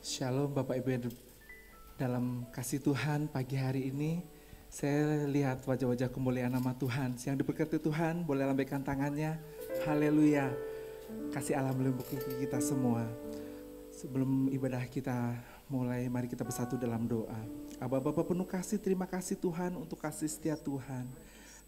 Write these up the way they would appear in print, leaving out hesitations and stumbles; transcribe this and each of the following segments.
Shalom Bapak Ibu dalam kasih Tuhan pagi hari ini. Saya lihat wajah-wajah kemuliaan nama Tuhan. Yang diberkati Tuhan boleh lambaikan tangannya. Haleluya. Kasih Allah melingkupi kita semua. Sebelum ibadah kita mulai, mari kita bersatu dalam doa. Aba Bapa penuh kasih, terima kasih Tuhan untuk kasih setia Tuhan.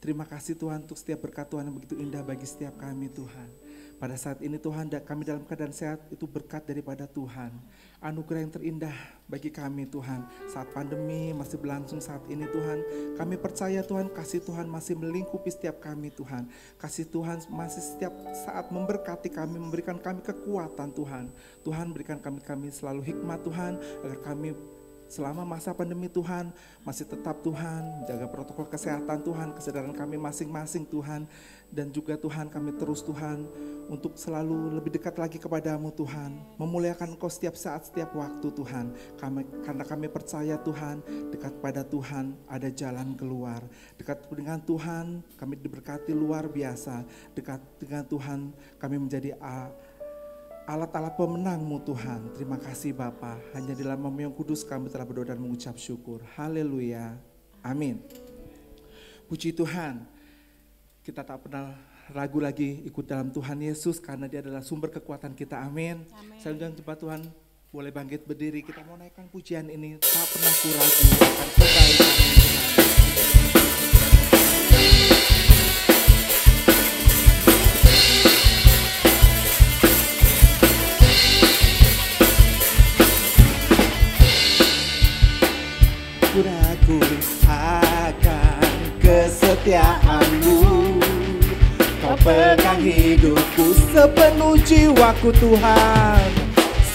Terima kasih Tuhan untuk setiap berkat Tuhan yang begitu indah bagi setiap kami Tuhan. Pada saat ini Tuhan, kami dalam keadaan sehat itu berkat daripada Tuhan. Anugerah yang terindah bagi kami Tuhan. Saat pandemi masih berlangsung saat ini Tuhan, kami percaya Tuhan kasih Tuhan masih melingkupi setiap kami Tuhan. Kasih Tuhan masih setiap saat memberkati kami, memberikan kami kekuatan Tuhan. Tuhan berikan kami selalu hikmat Tuhan, agar kami selama masa pandemi Tuhan masih tetap Tuhan menjaga protokol kesehatan Tuhan, kesadaran kami masing-masing Tuhan. Dan juga Tuhan kami terus Tuhan untuk selalu lebih dekat lagi kepadamu Tuhan. Memuliakan Engkau setiap saat, setiap waktu Tuhan. Karena kami percaya Tuhan, dekat pada Tuhan ada jalan keluar. Dekat dengan Tuhan kami diberkati luar biasa. Dekat dengan Tuhan kami menjadi alat-alat pemenang-Mu Tuhan. Terima kasih Bapa. Hanya di dalam nama yang kudus kami telah berdoa dan mengucap syukur. Haleluya. Amin. Puji Tuhan. Kita tak pernah ragu lagi ikut dalam Tuhan Yesus karena Dia adalah sumber kekuatan kita. Amin. Saya undang jemaat Tuhan boleh bangkit berdiri. Kita mau naikkan pujian ini. Tak pernah ku ragu akan kebaikan Tuhan. Ku ragu akan kesetiaan-Mu. Kau pegang hidupku sepenuh jiwaku Tuhan.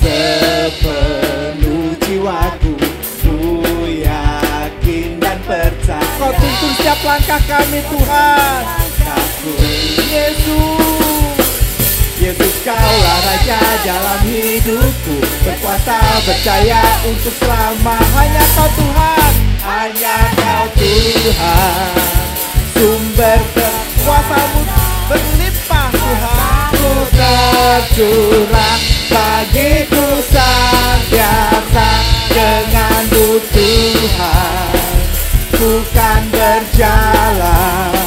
Sepenuh jiwaku ku yakin dan percaya. Kau tuntun setiap langkah kami Tuhan. Langkahku Yesus. Yesus Kaulah Raja dalam hidupku. Berkuasa berjaya untuk selama. Hanya Kau Tuhan. Hanya Kau Tuhan. Sumber kekuasaan-Mu berlimpah Tuhan. Ku tercurah bagiku senantiasa dengan-Mu Tuhan. Bukan berjalan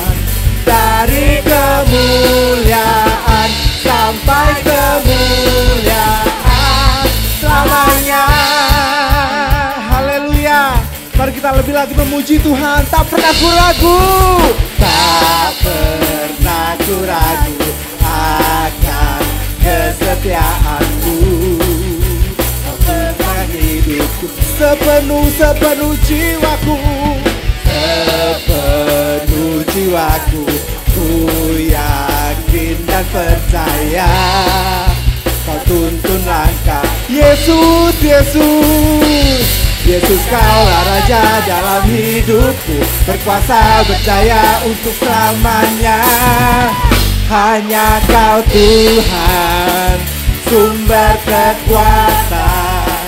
dari kemuliaan sampai kemuliaan selamanya. Haleluya. Mari kita lebih lagi memuji Tuhan. Tak pernah ku ragu. Tak pernah ku ragu akan kesetiaan-Mu. Kau pegang hidupku sepenuh jiwaku. Sepenuh jiwaku ku yakin dan percaya. Kau tuntun langkah Yesus, Yesus. Yesus Kaulah Raja dalam hidupku. Berkuasa berjaya untuk selamanya. Hanya Kau Tuhan. Sumber kekuatan.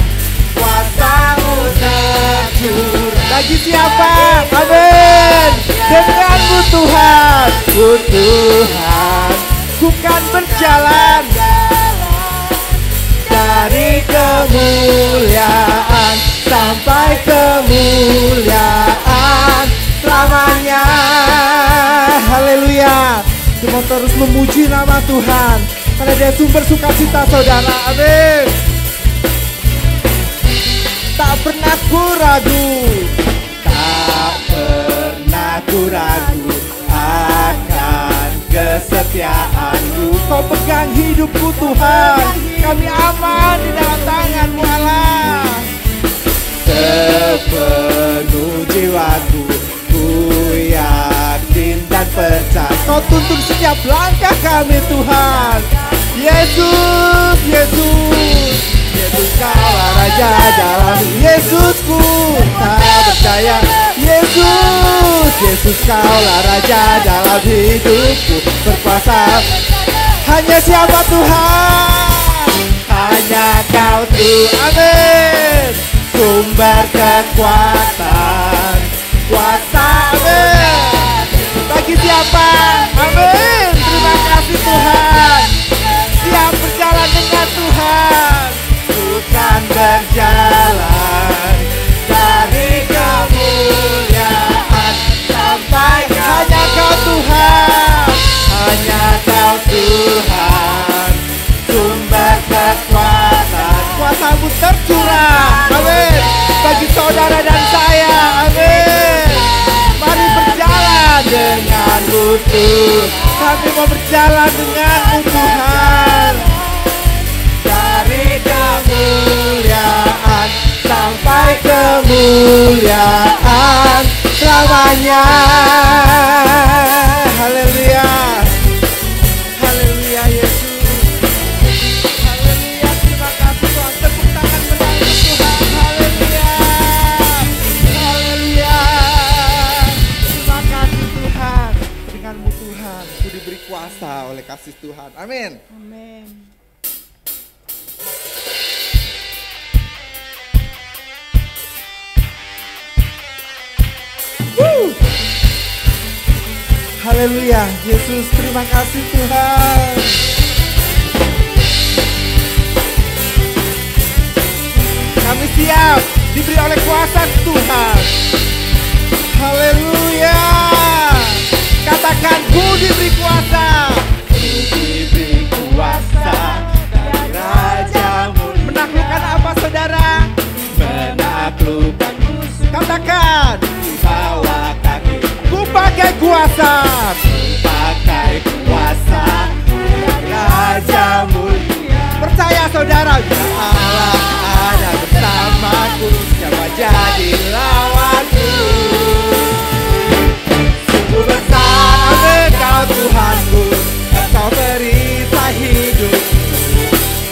Kuasa-Mu tercurah. Bagi siapa? Amin. Dengan-Mu Tuhan. Ku Tuhan. Bukan berjalan dari kemuliaan sampai kemuliaan selamanya. Haleluya. Kita terus memuji nama Tuhan karena Dia sumber sukacita saudara. Amin. Tak pernah ku ragu. Tak pernah ku ragu akan kesetiaan-Mu. Kau pegang hidupku Tuhan. Kami aman di dalam tangan-Mu Allah. Sepenuh jiwaku ku yakin dan percaya. Kau tuntun setiap langkah kami Tuhan. Yesus, Yesus. Yesus Kaulah Raja dalam Yesusku. Tak percaya Yesus. Yesus Kaulah Raja dalam hidupku. Berkuasa. Hanya siapa Tuhan? Hanya Kau Tuhan. Amin. Sumber kekuatan, kuasa. Amin. Bagi siapa? Amin. Terima kasih Tuhan. Siap berjalan dengan Tuhan. Bukan berjalan dari kemuliaan sampai hanya Kau Tuhan, hanya Kau Tuhan, sumber kekuatan. Kuasa-Mu tercurah, amin, bagi saudara dan saya, amin. Mari berjalan dengan-Mu Tuhan, kami mau berjalan dengan-Mu Tuhan. Dari kemuliaan sampai kemuliaan selamanya. Haleluya, haleluya Yesus, haleluya. Terima kasih Tuhan, tepuk tangan bagi Tuhan. Haleluya, haleluya. Terima kasih Tuhan, dengan-Mu Tuhan ku diberi kuasa oleh kasih Tuhan. Amin. Amin. Haleluya, Yesus, terima kasih Tuhan. Kami siap diberi oleh kuasa Tuhan. Haleluya. Katakan, ku diberi kuasa. Ku diberi kuasa dari Raja-Mu. Menaklukkan apa saudara? Menaklukkan musuh. Katakan, bawa kaki. Ku pakai kuasa. Ku pakai kuasa dari Raja mulia. Percaya saudara, ya Allah ada bersamaku, siapa jadi lawanku? Sungguh besar Engkau Tuhanku, Engkau perisai hidupku.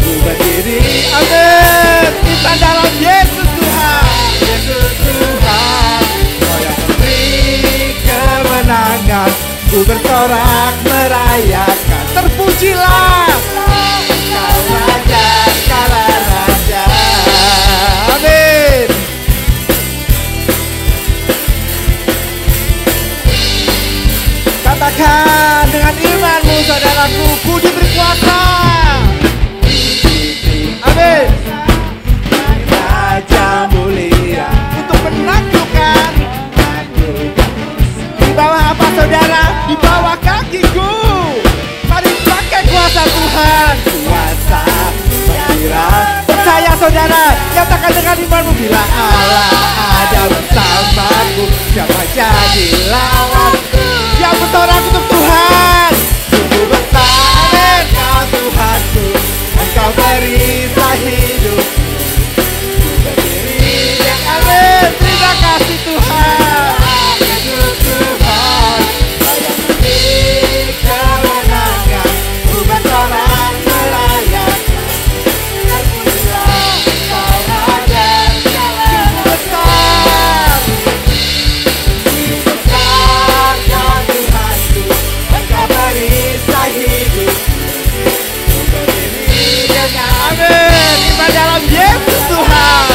Ku berdiri, amin, kita dalam Yesus Tuhan. Yesus Tuhan, Kau yang memberi kemenangan. Ku bersorak merayakan, terpujilah Kau Raja, segala Raja. Amin. Katakan dengan imanmu saudaraku, ku diberi kuasa. Amin. Raja mulia untuk menaklukkan. Di bawah apa saudara? Di bawah kakiku. Mari pakai kuasa Tuhan. Kuasa bergerak. Percaya saudara, katakan dengan imanmu, bila Allah ada bersamaku, siapa jadi lawanku? Yang bersorak untuk Tuhan. Sungguh besar Engkau Tuhanku, Engkau perisai hidupku. Ku berdiri dan amin. Terima kasih Tuhan. Yesus Tuhan, Kau yang memberi kemenangan. Ku bersorak merayakan, terpujilah Kau Raja segala. Sungguh besar Kau Tuhanku, Engkau perisai hidupku. Ku berdiri dengan amin, di dalam Yesus Tuhan.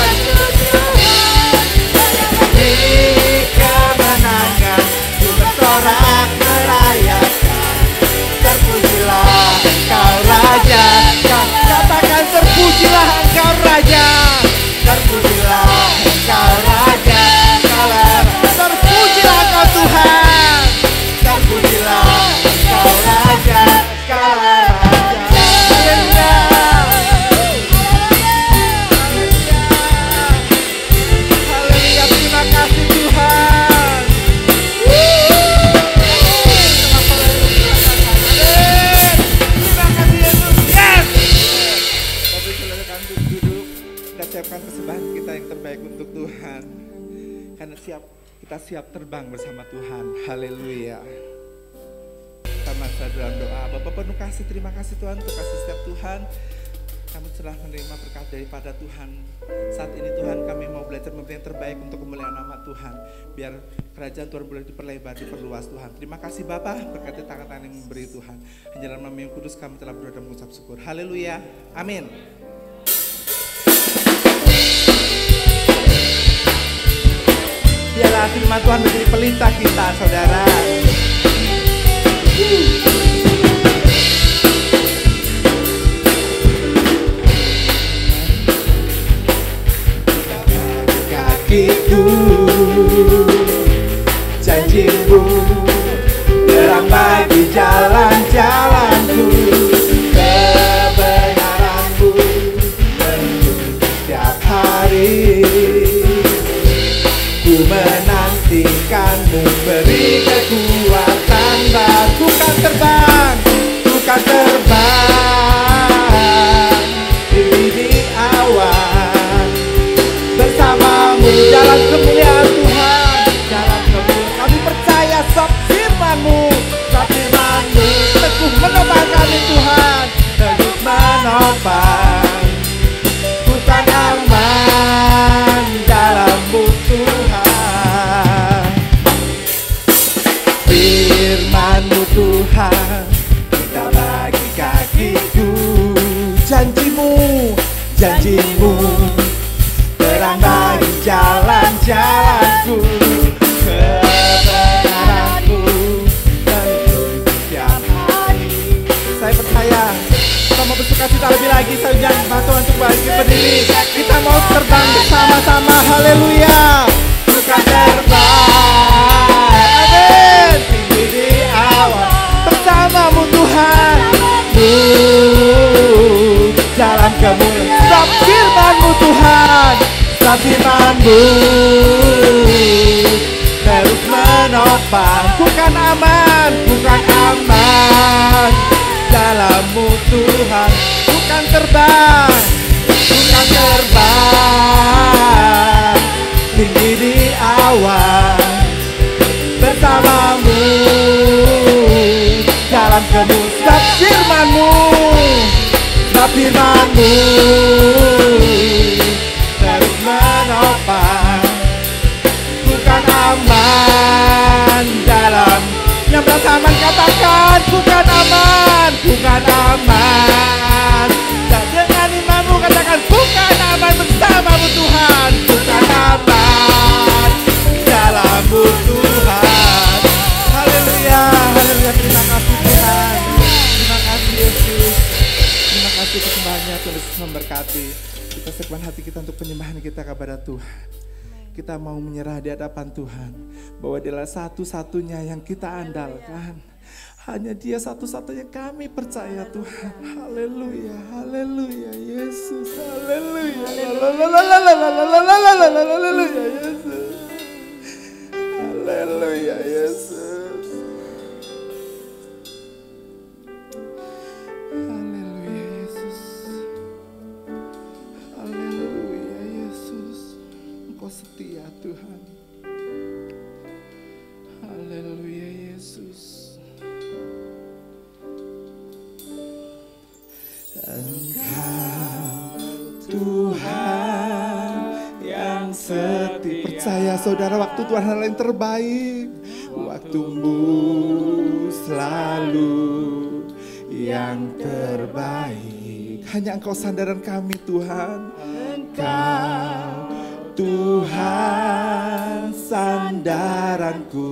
Beri kemenangan, ku bersorak merayakan, terpujilah Engkau Raja. Katakan, terpujilah Engkau Raja, terpujilah Engkau Raja, terpujilah Engkau Tuhan, terpujilah Engkau Raja, segala Raja. Haleluya, terima kasih Tuhan. Terima kasih Yesus. Yes. Bapak silakan duduk. Kita siapkan persembahan kita yang terbaik untuk Tuhan. Karena kita siap terbang bersama Tuhan. Haleluya. Sama dalam doa. Bapak penuh kasih, terima kasih Tuhan untuk kasih setiap Tuhan. Kami telah menerima berkat daripada Tuhan. Saat ini Tuhan, kami mau belajar memberi yang terbaik untuk kemuliaan nama Tuhan. Biar kerajaan Tuhan boleh diperlebar, diperluas Tuhan. Terima kasih Bapa, berkati tangan-tangan yang memberi Tuhan. Hanya dalam nama yang kudus kami telah berdoa dan mengucap syukur. Haleluya, amin. Biarlah firman Tuhan menjadi pelita kita, saudara. kakiku, janji-Mu terang bagi jalan-jalanku, kebenaran-Mu menuntun setiap hari. Ku menantikan-Mu, beri kekuatan baru. Ku kan terbang, tinggi di awan. Bersama-Mu jalan kemuliaan Tuhan, jalan kemuliaan. Kami percaya sebab firman-Mu, teguh menopang kami Tuhan, teguh menopang. Bukan aman dalam-Mu Tuhan. Firman-Mu Tuhan, kita bagi kakiku, janji-Mu terang bagi jalan-jalanku, kebenaran-Mu menuntun setiap hari. Saya percaya kita mau bersukacita lebih lagi. Saya jangan bantu untuk bagi berdiri. Kita mau terbang bersama-sama. Haleluya. Bukan terbang, amin, tinggi di awan. Bersama-Mu Tuhan, jalan kemuliaan. Sebab firman-Mu Tuhan, sebab firman-Mu terus menopang. Bukan aman dalam-Mu Tuhan. Bukan terbang, tinggi di awan. Bersama-Mu jalan kemuliaan. Sebab firman-Mu terus menopang. Bukan aman dalam. Yang merasa aman katakan, bukan aman. Dan dengan imanmu katakan, bukan aman bersama-Mu Tuhan. Bukan aman dalam-Mu Tuhan. Haleluya, haleluya. Terima kasih Tuhan, terima kasih Yesus. Terima kasih persembahannya, Tuhan Yesus memberkati. Kita siapkan hati kita untuk penyembahan kita kepada Tuhan. Kita mau menyerah di hadapan Tuhan, bahwa Dialah satu-satunya yang kita andalkan. Hanya Dia satu-satunya kami percaya Tuhan. Haleluya, haleluya Yesus, haleluya, haleluya Yesus, haleluya Yesus, haleluya Yesus, haleluya Yesus. Engkau setia Tuhan. Haleluya Yesus. Engkau Tuhan yang setia. Percaya saudara, waktu Tuhan hal yang terbaik. Waktu-Mu selalu yang terbaik. Hanya Engkau sandaran kami Tuhan. Engkau Tuhan sandaranku,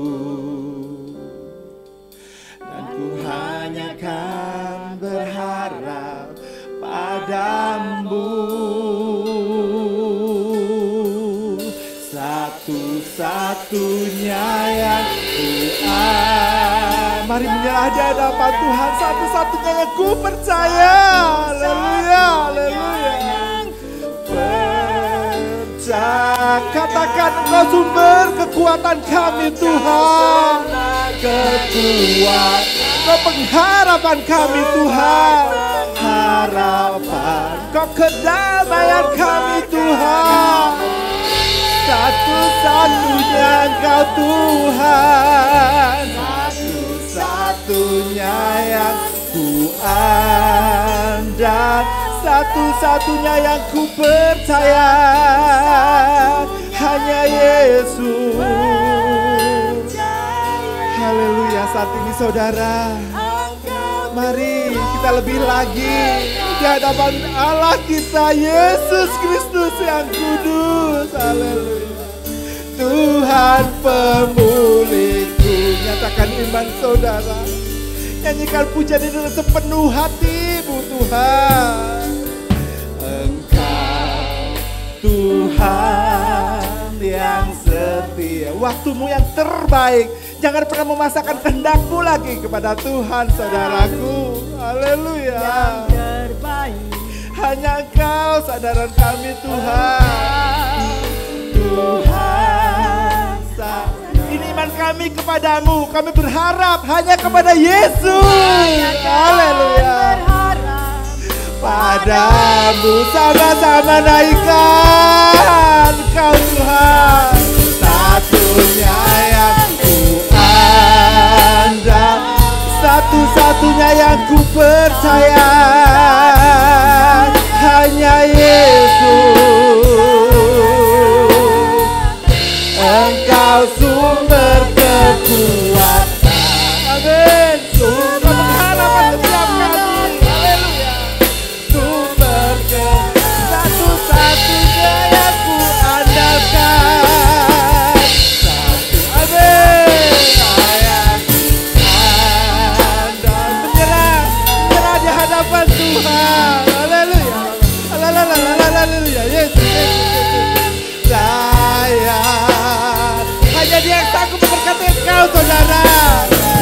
dan ku hanya kan berharap padamu. Satu-satunya yang ku mari menyerah di hadapan Tuhan. Satu-satunya yang ku percaya. Haleluya, haleluya. Katakan Engkau sumber kekuatan kami Tuhan. Kekuatan, Engkau pengharapan kami Tuhan. Harapan, Engkau kedamaian kami Tuhan. Satu-satunya Engkau Tuhan. Satu-satunya yang ku andal. Satu-satunya yang ku percaya, hanya Yesus. Haleluya. Saat ini saudara, mari kita lebih lagi di hadapan Allah kita, Yesus Kristus yang kudus. Haleluya. Tuhan pemulihku. Nyatakan iman saudara. Nyanyikan pujian itu sepenuh hatimu Tuhan. Engkau Tuhan yang waktumu yang terbaik. Jangan pernah memasakkan kehendak-Mu lagi kepada Tuhan, saudaraku. Haleluya. Yang terbaik. Hanya Engkau sandaran kami, Tuhan. Tuhan, ini iman kami kepadamu. Kami berharap hanya kepada Yesus. Haleluya. Padamu sama-sama naikkan Engkau Tuhan, satunya yang ku andal, satu-satunya yang ku percaya, hanya Yesus. Engkau sumber kekuatan, amin. Sumber pengharapan setiap kami, haleluya. Sumber satu-satunya yang ku andalkan, satu, amin. Saya menyerah di hadapan Tuhan, haleluya. Haleluya, Yesus. Saya hanya Dia yang sanggup memberkati engkau, saudara.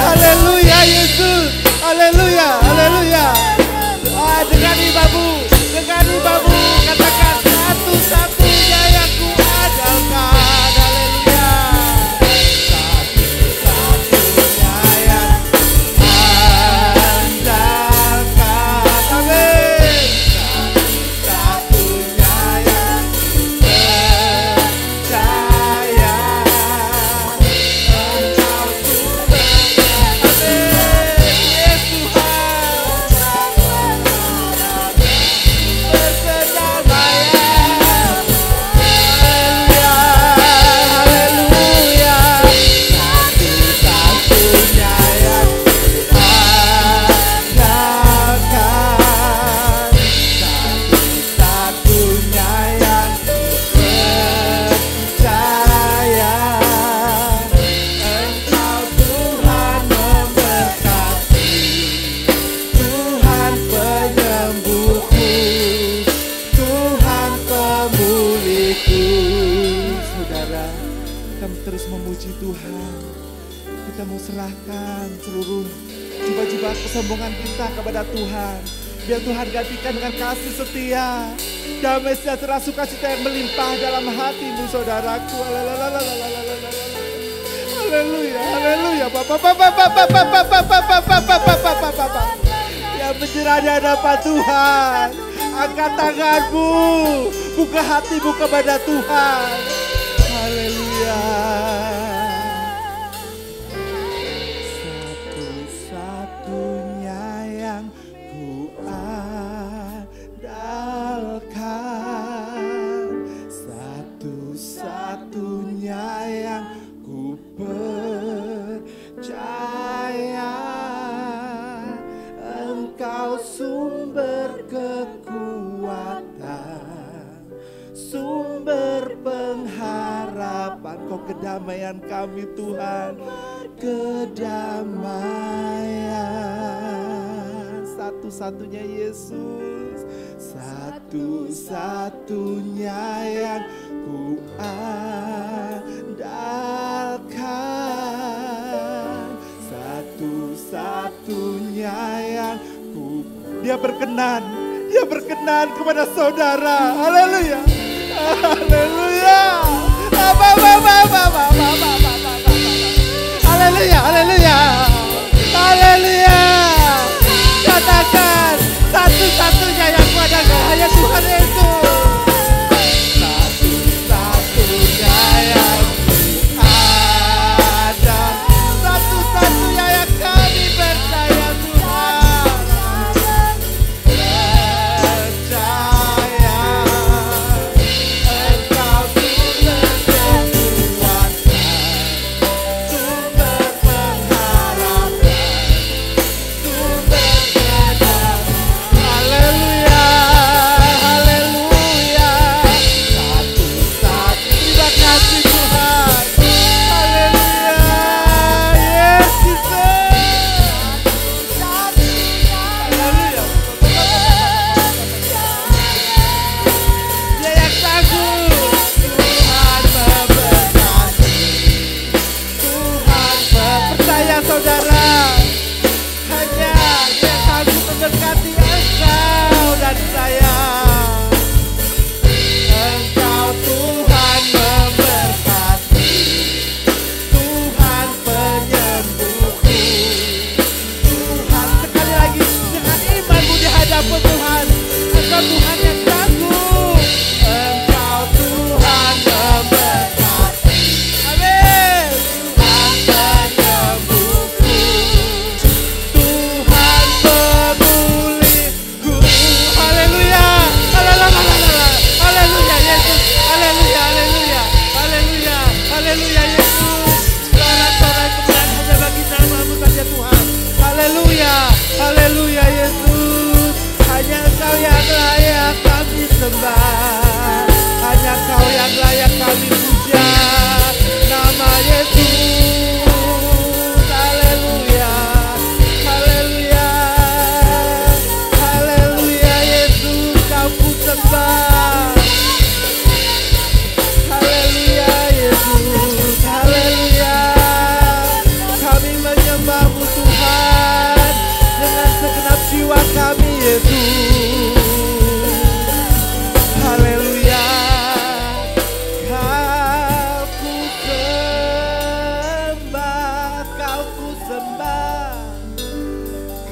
Haleluya, Yesus. Haleluya, haleluya. Dengan ibamu, katakan satu-satunya yang ku andalkan. Haleluya. Satu-satunya yang andalkan. Amin. Satu-satunya yang percaya. Engkau sumber. Amin. Yes, Tuhan. Berdamaian. Haleluya, haleluya. Satu-satunya yang andalkan, satu-satunya yang percaya. Engkau Tuhan memberkati, Tuhan penyembuhku, Tuhan pemulihku. Saudara, kami terus memuji Tuhan. Kita mau serahkan seluruh jubah-jubah kesombongan kita kepada Tuhan. Biar Tuhan gantikan dengan kasih setia, damai sejahtera, sukacita yang melimpah dalam hatimu, saudaraku. Haleluya, haleluya. Yang menyerah di hadapan Tuhan, angkat tanganmu, buka hatimu kepada Tuhan. Haleluya. Satu-satunya yang ku andalkan, satu-satunya yang ku percaya. Engkau sumber kekuatan, sumber pengharapan. Kau kedamaian kami, Tuhan. Kedamaian, satu-satunya Yesus, satu-satunya yang ku andalkan, satu-satunya yang ku. Dia berkenan kepada saudara. Haleluya, haleluya. Haleluya, haleluya, haleluya. Katakan satu-satunya yang ku andalkan hanya Tuhan Yesus. Satu-satunya yang ku andalkan, satu-satunya yang kami percaya, Tuhan. Percaya. sembah, hanya Kau yang layak kami puja, nama Yesus. Haleluya, haleluya, haleluya Yesus, Kau ku sembah. Haleluya Yesus, haleluya. Kami menyembah-Mu Tuhan dengan segenap jiwa kami Yesus. Haleluya. Kau ku sembah, Kau ku sembah,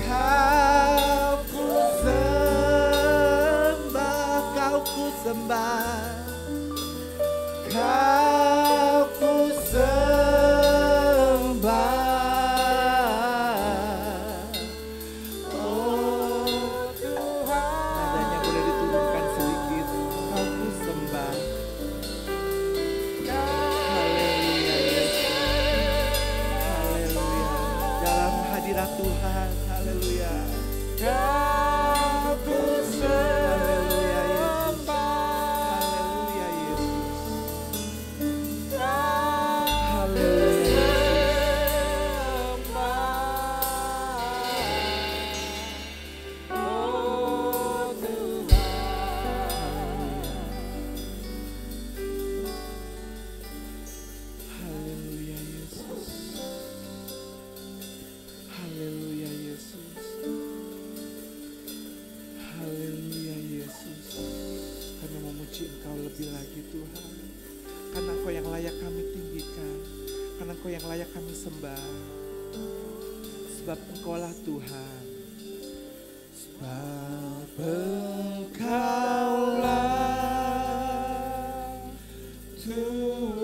Kau ku sembah, Kau ku sembah, Kau ku sembah. Oh Tuhan, nadanya boleh diturunkan sedikit. Kau ku sembah. Haleluya Yesus. Haleluya. Dalam hadirat Tuhan. Haleluya. Kau ku sembah. Haleluya Yesus. Haleluya Yesus. Haleluya. Haleluya Yesus. Haleluya Yesus. Haleluya Yesus. Kami memuji Engkau lebih lagi Tuhan. Karena Engkau yang layak kami tinggikan. Karena Engkau yang layak kami sembah. Sebab Engkaulah Tuhan. Sebab Engkaulah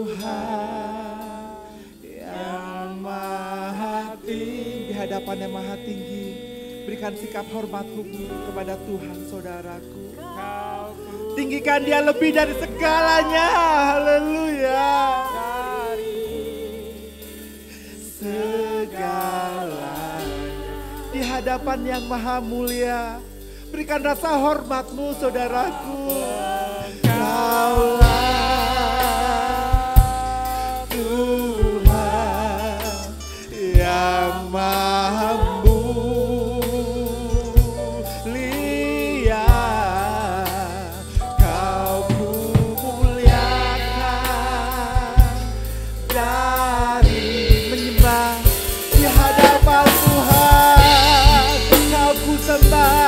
Tuhan yang maha tinggi. Di hadapan yang maha tinggi, berikan sikap hormat-Mu kepada Tuhan saudaraku. Tinggikan Dia lebih dari segalanya. Haleluya. Segalanya di hadapan yang maha mulia, berikan rasa hormat-Mu saudaraku. Kaulah Tuhan yang maha mulia, Kau muliakan dari menyembah di hadapan Tuhan. Kau ku sembah.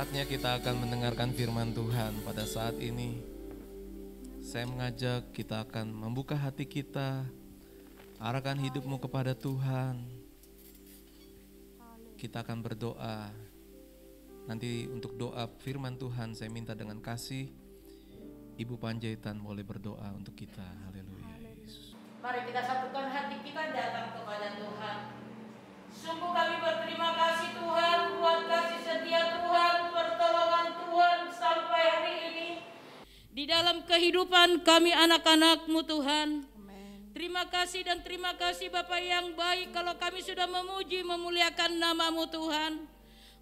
saatnya kita akan mendengarkan firman Tuhan. Pada saat ini saya mengajak kita akan membuka hati kita, arahkan hidupmu kepada Tuhan. Kita akan berdoa. Nanti untuk doa firman Tuhan saya minta dengan kasih Ibu Panjaitan boleh berdoa untuk kita. Haleluya. Yesus. Mari kita satukan hati kita datang kepada Tuhan. Sungguh kami berterima kasih Tuhan buat kasih setia Tuhan, pertolongan Tuhan sampai hari ini. Di dalam kehidupan kami anak-anak-Mu Tuhan. Terima kasih dan terima kasih Bapa yang baik kalau kami sudah memuji memuliakan nama-Mu Tuhan.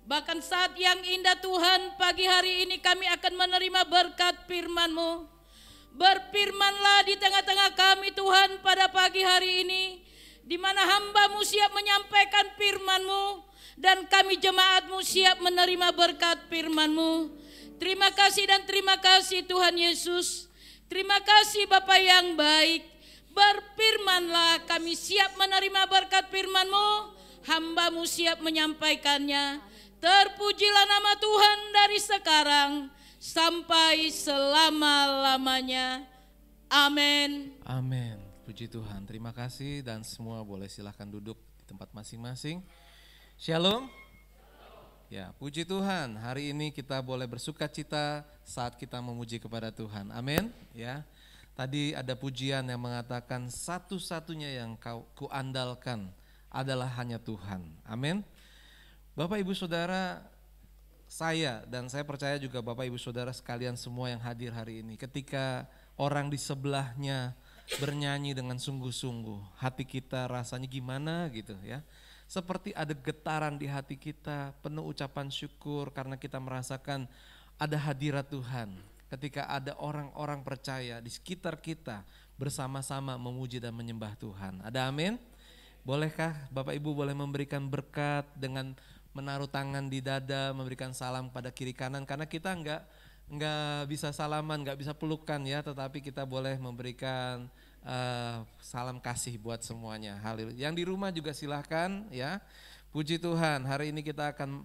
Bahkan saat yang indah Tuhan, pagi hari ini kami akan menerima berkat firman-Mu. Berfirmanlah di tengah-tengah kami Tuhan pada pagi hari ini, di mana hamba-Mu siap menyampaikan firman-Mu dan kami jemaat-Mu siap menerima berkat firman-Mu. Terima kasih dan terima kasih Tuhan Yesus. Terima kasih Bapa yang baik. Berfirmanlah, kami siap menerima berkat firman-Mu. Hamba-Mu siap menyampaikannya. Terpujilah nama Tuhan dari sekarang sampai selama-lamanya. Amin. Amin. Puji Tuhan. Terima kasih dan semua boleh silahkan duduk di tempat masing-masing. Shalom. Ya, puji Tuhan. Hari ini kita boleh bersuka cita saat kita memuji kepada Tuhan. Amin. Ya. Tadi ada pujian yang mengatakan satu-satunya yang kuandalkan adalah hanya Tuhan. Amin. Bapak Ibu Saudara, saya dan saya percaya juga Bapak Ibu Saudara sekalian semua yang hadir hari ini, ketika orang di sebelahnya bernyanyi dengan sungguh-sungguh, hati kita rasanya gimana gitu ya. Seperti ada getaran di hati kita, penuh ucapan syukur karena kita merasakan ada hadirat Tuhan. Ketika ada orang-orang percaya di sekitar kita bersama-sama memuji dan menyembah Tuhan. Ada amin? Bolehkah Bapak Ibu boleh memberikan berkat dengan menaruh tangan di dada, memberikan salam pada kiri kanan, karena kita enggak bisa salaman, enggak bisa pelukan ya, tetapi kita boleh memberikan salam kasih buat semuanya. Haleluya. Yang di rumah juga silahkan ya. Puji Tuhan, hari ini kita akan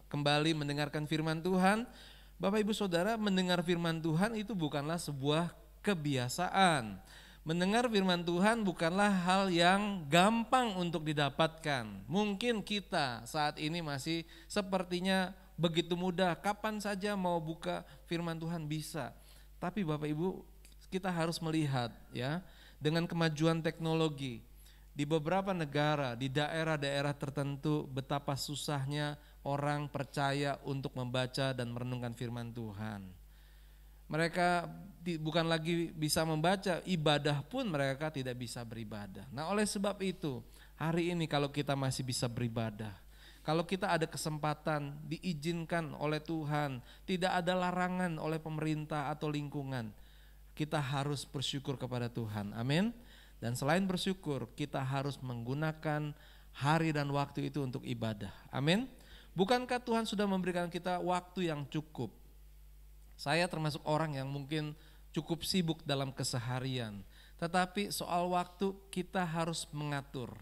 kembali mendengarkan firman Tuhan. Bapak Ibu Saudara, mendengar firman Tuhan itu bukanlah sebuah kebiasaan. Mendengar firman Tuhan bukanlah hal yang gampang untuk didapatkan. Mungkin kita saat ini masih sepertinya begitu mudah, kapan saja mau buka firman Tuhan bisa. Tapi Bapak Ibu, kita harus melihat ya, dengan kemajuan teknologi di beberapa negara, di daerah-daerah tertentu, betapa susahnya orang percaya untuk membaca dan merenungkan firman Tuhan. Mereka bukan lagi bisa membaca, ibadah pun mereka tidak bisa beribadah. Nah, oleh sebab itu, hari ini kalau kita masih bisa beribadah, kalau kita ada kesempatan diizinkan oleh Tuhan, tidak ada larangan oleh pemerintah atau lingkungan, kita harus bersyukur kepada Tuhan. Amin. Dan selain bersyukur, kita harus menggunakan hari dan waktu itu untuk ibadah. Amin. Bukankah Tuhan sudah memberikan kita waktu yang cukup? Saya termasuk orang yang mungkin cukup sibuk dalam keseharian. Tetapi soal waktu kita harus mengatur.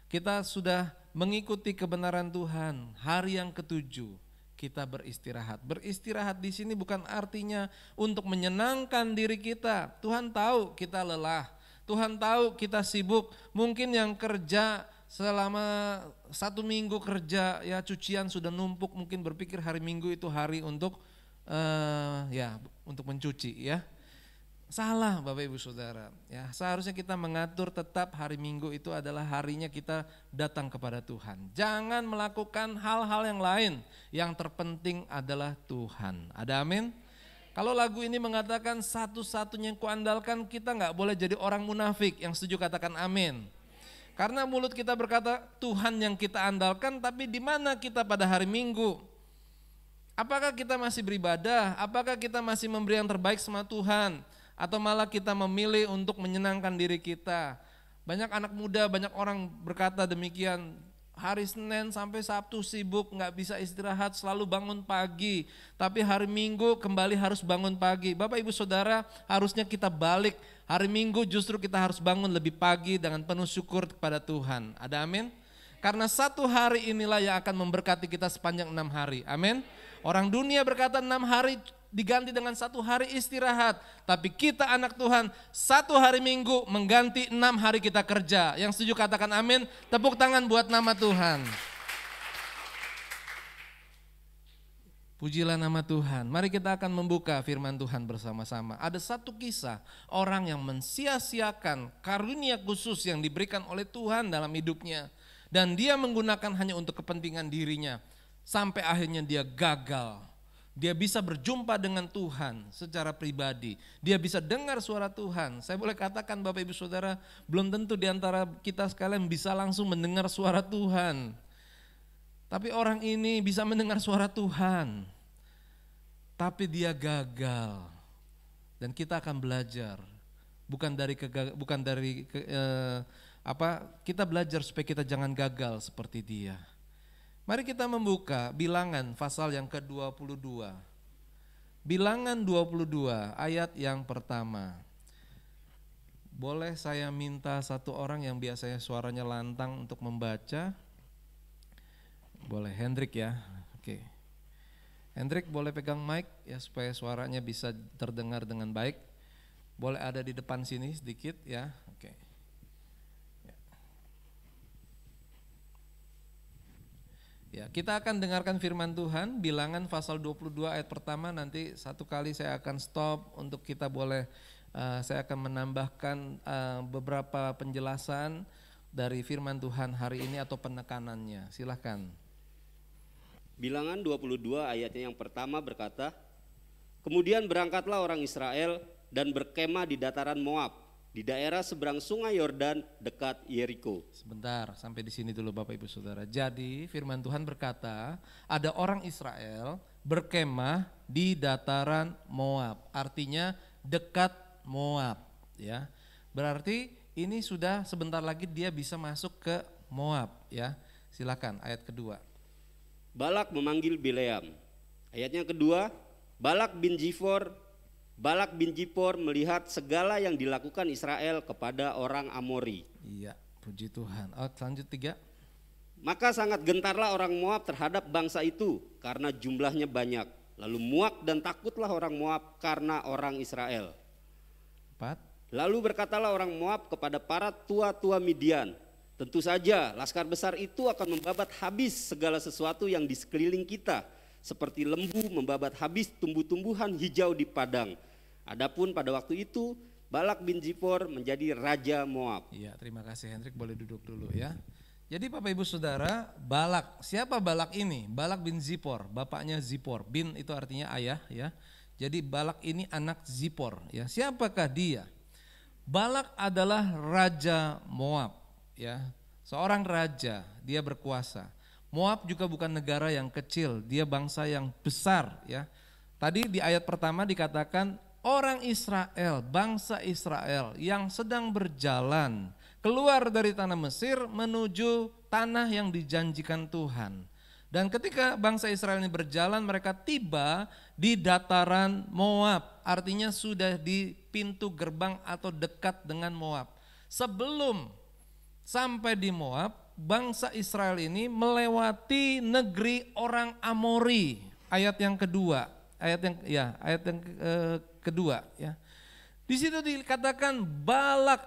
Kita sudah mengikuti kebenaran Tuhan. Hari yang ke-7 kita beristirahat. Beristirahat di sini bukan artinya untuk menyenangkan diri kita. Tuhan tahu kita lelah. Tuhan tahu kita sibuk. Mungkin yang kerja selama 1 minggu kerja ya cucian sudah numpuk, mungkin berpikir hari Minggu itu hari untuk untuk mencuci ya. Salah Bapak Ibu Saudara ya. Seharusnya kita mengatur tetap hari Minggu itu adalah harinya kita datang kepada Tuhan. Jangan melakukan hal-hal yang lain, yang terpenting adalah Tuhan. Ada amin? Kalau lagu ini mengatakan satu-satunya yang kuandalkan, kita gak boleh jadi orang munafik. Yang setuju katakan amin. Karena mulut kita berkata Tuhan yang kita andalkan, tapi di mana kita pada hari Minggu? Apakah kita masih beribadah? Apakah kita masih memberi yang terbaik sama Tuhan? Atau malah kita memilih untuk menyenangkan diri kita? Banyak anak muda, banyak orang berkata demikian. Hari Senin sampai Sabtu sibuk, gak bisa istirahat, selalu bangun pagi. Tapi hari Minggu kembali harus bangun pagi. Bapak Ibu Saudara, harusnya kita balik. Hari Minggu justru kita harus bangun lebih pagi dengan penuh syukur kepada Tuhan. Ada amin? Karena 1 hari inilah yang akan memberkati kita sepanjang 6 hari. Amin? Orang dunia berkata 6 hari diganti dengan 1 hari istirahat. Tapi kita anak Tuhan 1 hari Minggu mengganti 6 hari kita kerja. Yang setuju katakan amin. Tepuk tangan buat nama Tuhan. Pujilah nama Tuhan. Mari kita akan membuka firman Tuhan bersama-sama. Ada satu kisah orang yang mensia-siakan karunia khusus yang diberikan oleh Tuhan dalam hidupnya. Dan dia menggunakan hanya untuk kepentingan dirinya. Sampai akhirnya dia gagal. Dia bisa berjumpa dengan Tuhan secara pribadi. Dia bisa dengar suara Tuhan. Saya boleh katakan Bapak Ibu Saudara, belum tentu di antara kita sekalian bisa langsung mendengar suara Tuhan. Tapi orang ini bisa mendengar suara Tuhan, tapi dia gagal. Dan kita akan belajar, kita belajar supaya kita jangan gagal seperti dia. Mari kita membuka Bilangan pasal yang ke-22. Bilangan 22 ayat yang pertama. Boleh saya minta satu orang yang biasanya suaranya lantang untuk membaca? Boleh, Hendrik ya. Oke. Hendrik boleh pegang mic ya supaya suaranya bisa terdengar dengan baik. Boleh ada di depan sini sedikit ya. Oke. Ya, kita akan dengarkan firman Tuhan, Bilangan pasal 22 ayat pertama. Nanti satu kali saya akan stop untuk kita boleh, saya akan menambahkan beberapa penjelasan dari firman Tuhan hari ini atau penekanannya. Silakan. Bilangan 22 ayatnya yang pertama berkata, kemudian berangkatlah orang Israel dan berkemah di dataran Moab, di daerah seberang sungai Yordan dekat Yeriko. Sebentar, sampai di sini dulu Bapak Ibu Saudara. Jadi firman Tuhan berkata, ada orang Israel berkemah di dataran Moab, artinya dekat Moab, ya. Berarti ini sudah sebentar lagi dia bisa masuk ke Moab, ya. Silakan ayat kedua. Balak memanggil Bileam. Ayatnya kedua, Balak bin Zippor melihat segala yang dilakukan Israel kepada orang Amori. Iya, puji Tuhan. Oh, lanjut 3. Maka sangat gentarlah orang Moab terhadap bangsa itu karena jumlahnya banyak. Lalu muak dan takutlah orang Moab karena orang Israel. 4. Lalu berkatalah orang Moab kepada para tua-tua Midian, tentu saja laskar besar itu akan membabat habis segala sesuatu yang di sekeliling kita, seperti lembu membabat habis tumbuh-tumbuhan hijau di padang. Adapun pada waktu itu Balak bin Zippor menjadi raja Moab. Iya, terima kasih Hendrik, boleh duduk dulu ya. Jadi Bapak Ibu Saudara, Balak, siapa Balak ini? Balak bin Zippor, bapaknya Zippor. Bin itu artinya ayah ya. Jadi Balak ini anak Zippor ya. Siapakah dia? Balak adalah raja Moab. Ya, seorang raja, dia berkuasa. Moab juga bukan negara yang kecil, dia bangsa yang besar ya. Tadi di ayat pertama dikatakan orang Israel, bangsa Israel yang sedang berjalan keluar dari tanah Mesir menuju tanah yang dijanjikan Tuhan. Dan ketika bangsa Israel ini berjalan, mereka tiba di dataran Moab, artinya sudah di pintu gerbang atau dekat dengan Moab. Sebelum sampai di Moab, bangsa Israel ini melewati negeri orang Amori. Ayat yang kedua, kedua ya. Di situ dikatakan Balak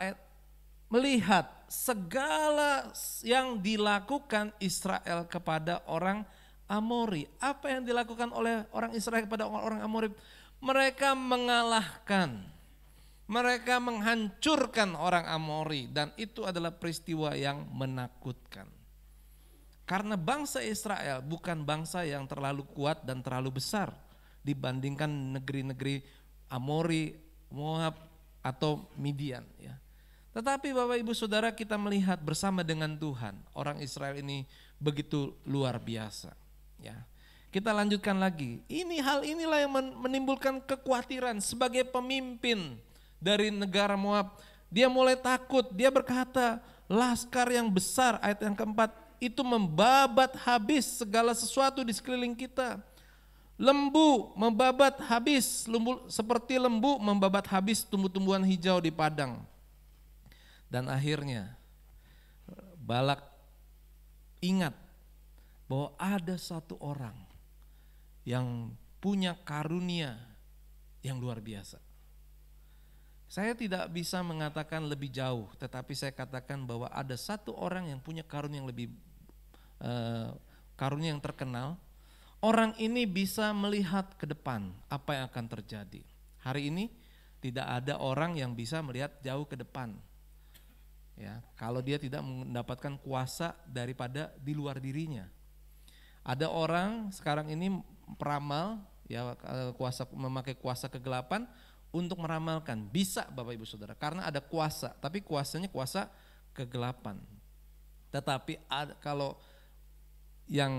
melihat segala yang dilakukan Israel kepada orang Amori. Apa yang dilakukan oleh orang Israel kepada orang Amori? Mereka mengalahkan. Mereka menghancurkan orang Amori dan itu adalah peristiwa yang menakutkan. Karena bangsa Israel bukan bangsa yang terlalu kuat dan terlalu besar dibandingkan negeri-negeri Amori, Moab atau Midian ya. Tetapi Bapak Ibu Saudara, kita melihat bersama dengan Tuhan, orang Israel ini begitu luar biasa ya. Kita lanjutkan lagi. Hal inilah yang menimbulkan kekhawatiran sebagai pemimpin dari negara Moab. Dia mulai takut, dia berkata, laskar yang besar, ayat yang keempat, itu membabat habis segala sesuatu di sekeliling kita. Lembu membabat habis, seperti lembu membabat habis tumbuh-tumbuhan hijau di padang. Dan akhirnya Balak ingat bahwa ada satu orang yang punya karunia yang luar biasa. Saya tidak bisa mengatakan lebih jauh, tetapi saya katakan bahwa ada satu orang yang punya karunia yang lebih karunia yang terkenal. Orang ini bisa melihat ke depan apa yang akan terjadi. Hari ini tidak ada orang yang bisa melihat jauh ke depan. Ya, kalau dia tidak mendapatkan kuasa daripada di luar dirinya. Ada orang sekarang ini peramal, ya, memakai kuasa kegelapan untuk meramalkan. Bisa Bapak Ibu Saudara, karena ada kuasa, tapi kuasanya kuasa kegelapan. Tetapi kalau yang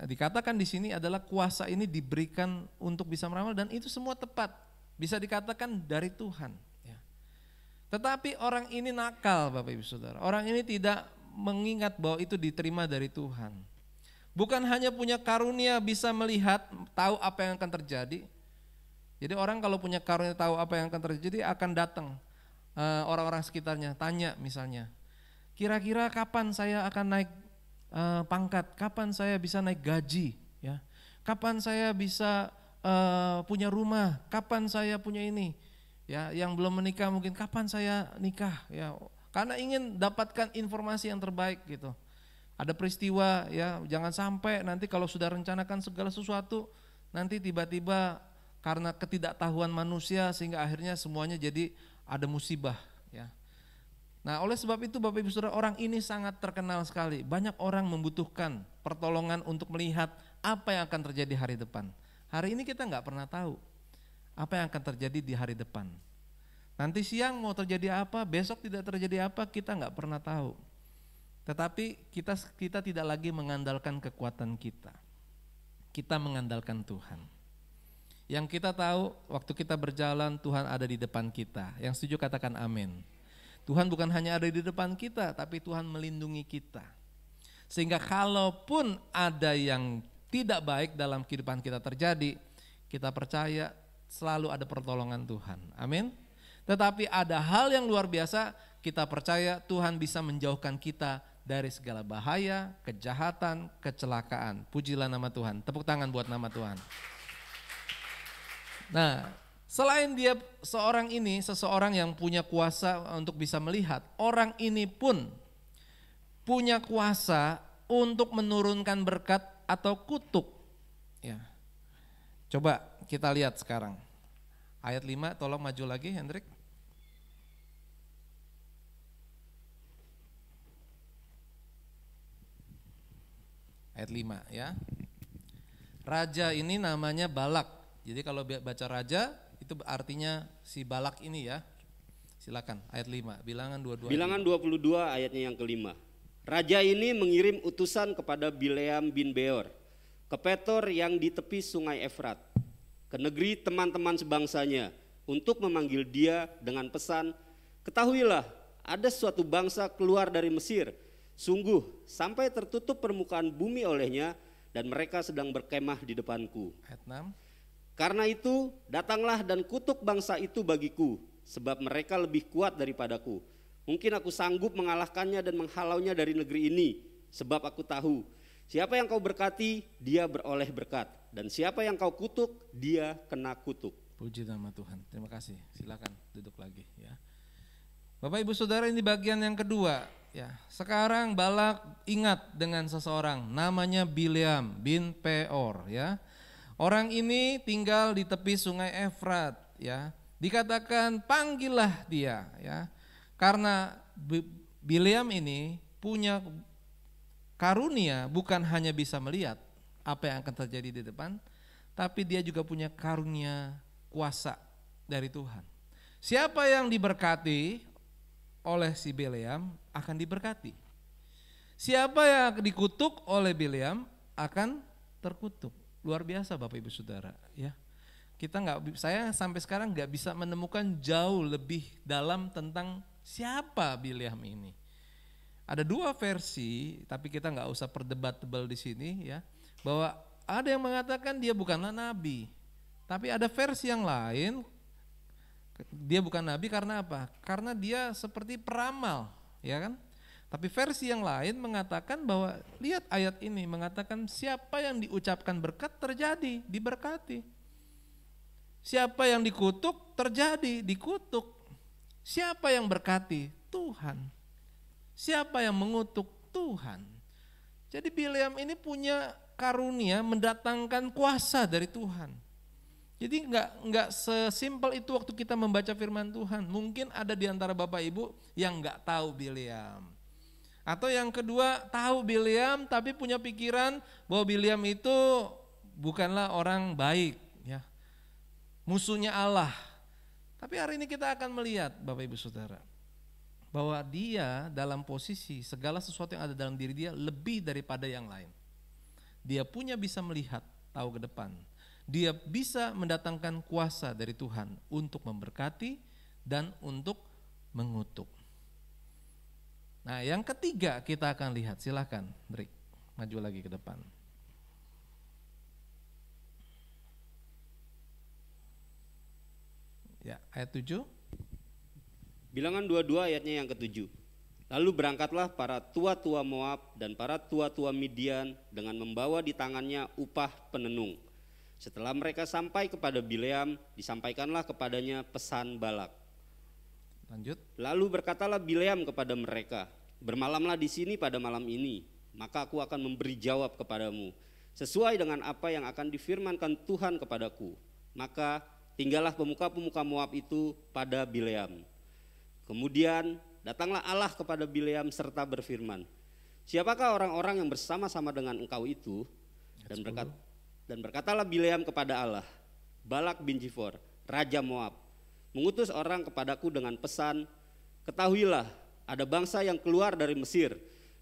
dikatakan di sini adalah kuasa ini diberikan untuk bisa meramal, dan itu semua tepat, bisa dikatakan dari Tuhan. Ya. Tetapi orang ini nakal Bapak Ibu Saudara, orang ini tidak mengingat bahwa itu diterima dari Tuhan. Bukan hanya punya karunia bisa melihat, tahu apa yang akan terjadi. Jadi orang kalau punya karunia tahu apa yang akan terjadi, akan datang orang-orang sekitarnya, tanya misalnya, kira-kira kapan saya akan naik pangkat, kapan saya bisa naik gaji, ya, kapan saya bisa punya rumah, kapan saya punya ini, ya, yang belum menikah mungkin kapan saya nikah, ya, karena ingin dapatkan informasi yang terbaik gitu. Ada peristiwa, ya, jangan sampai nanti kalau sudah rencanakan segala sesuatu, nanti tiba-tiba karena ketidaktahuan manusia sehingga akhirnya semuanya jadi ada musibah, ya. Nah, oleh sebab itu Bapak Ibu Saudara, orang ini sangat terkenal sekali. Banyak orang membutuhkan pertolongan untuk melihat apa yang akan terjadi hari depan. Hari ini kita nggak pernah tahu apa yang akan terjadi di hari depan. Nanti siang mau terjadi apa, besok tidak terjadi apa, kita nggak pernah tahu. Tetapi kita tidak lagi mengandalkan kekuatan kita. Kita mengandalkan Tuhan. Yang kita tahu waktu kita berjalan Tuhan ada di depan kita. Yang setuju katakan amin. Tuhan bukan hanya ada di depan kita, tapi Tuhan melindungi kita. Sehingga kalaupun ada yang tidak baik dalam kehidupan kita terjadi, kita percaya selalu ada pertolongan Tuhan. Amin. Tetapi ada hal yang luar biasa, kita percaya Tuhan bisa menjauhkan kita dari segala bahaya, kejahatan, kecelakaan. Pujilah nama Tuhan. Tepuk tangan buat nama Tuhan. Nah, selain dia seseorang yang punya kuasa untuk bisa melihat, orang ini pun punya kuasa untuk menurunkan berkat atau kutuk. Ya. Coba kita lihat sekarang. Ayat 5, tolong maju lagi Hendrik. Ayat 5 ya. Raja ini namanya Balak. Jadi kalau baca raja itu artinya si Balak ini ya. Silakan ayat 5, Bilangan 22. Bilangan 22 ayatnya yang kelima. Raja ini mengirim utusan kepada Bileam bin Beor, ke Petor yang di tepi sungai Efrat, ke negeri teman-teman sebangsanya, untuk memanggil dia dengan pesan, ketahuilah ada suatu bangsa keluar dari Mesir, sungguh sampai tertutup permukaan bumi olehnya, dan mereka sedang berkemah di depanku. Ayat 6. Karena itu datanglah dan kutuk bangsa itu bagiku, sebab mereka lebih kuat daripadaku. Mungkin aku sanggup mengalahkannya dan menghalaunya dari negeri ini, sebab aku tahu siapa yang kau berkati, dia beroleh berkat, dan siapa yang kau kutuk, dia kena kutuk. Puji nama Tuhan. Terima kasih. Silakan duduk lagi ya. Bapak Ibu Saudara, ini bagian yang kedua ya. Sekarang Balak ingat dengan seseorang namanya Bileam bin Peor ya. Orang ini tinggal di tepi sungai Efrat ya. Dikatakan panggillah dia ya. Karena Bileam ini punya karunia, bukan hanya bisa melihat apa yang akan terjadi di depan, tapi dia juga punya karunia kuasa dari Tuhan. Siapa yang diberkati oleh si Bileam akan diberkati. Siapa yang dikutuk oleh Bileam akan terkutuk. Luar biasa Bapak Ibu Saudara ya. Saya sampai sekarang nggak bisa menemukan jauh lebih dalam tentang siapa Bileam ini. Ada dua versi, tapi kita nggak usah perdebat tebal di sini ya. Bahwa ada yang mengatakan dia bukanlah nabi, tapi ada versi yang lain dia bukan nabi karena apa? Karena dia seperti peramal, ya kan? Tapi versi yang lain mengatakan bahwa lihat ayat ini mengatakan siapa yang diucapkan berkat terjadi, diberkati. Siapa yang dikutuk terjadi, dikutuk. Siapa yang berkati? Tuhan. Siapa yang mengutuk? Tuhan. Jadi Bileam ini punya karunia mendatangkan kuasa dari Tuhan. Jadi enggak sesimpel itu waktu kita membaca firman Tuhan. Mungkin ada di antara Bapak Ibu yang enggak tahu Bileam. Atau yang kedua tahu Bileam tapi punya pikiran bahwa Bileam itu bukanlah orang baik, ya, musuhnya Allah. Tapi hari ini kita akan melihat Bapak Ibu Saudara bahwa dia dalam posisi segala sesuatu yang ada dalam diri dia lebih daripada yang lain. Dia punya bisa melihat, tahu ke depan. Dia bisa mendatangkan kuasa dari Tuhan untuk memberkati dan untuk mengutuk. Nah, yang ketiga kita akan lihat, silakan Drik, maju lagi ke depan. Ya, ayat 7. Bilangan 22 ayatnya yang ke-7. Lalu berangkatlah para tua-tua Moab dan para tua-tua Midian dengan membawa di tangannya upah penenung. Setelah mereka sampai kepada Bileam, disampaikanlah kepadanya pesan Balak. Lanjut. Lalu berkatalah Bileam kepada mereka, bermalamlah di sini pada malam ini, maka aku akan memberi jawab kepadamu, sesuai dengan apa yang akan difirmankan Tuhan kepadaku. Maka tinggallah pemuka-pemuka Moab itu pada Bileam. Kemudian datanglah Allah kepada Bileam serta berfirman, siapakah orang-orang yang bersama-sama dengan engkau itu? Dan berkatalah Bileam kepada Allah, Balak bin Zifor, Raja Moab, mengutus orang kepadaku dengan pesan, ketahuilah ada bangsa yang keluar dari Mesir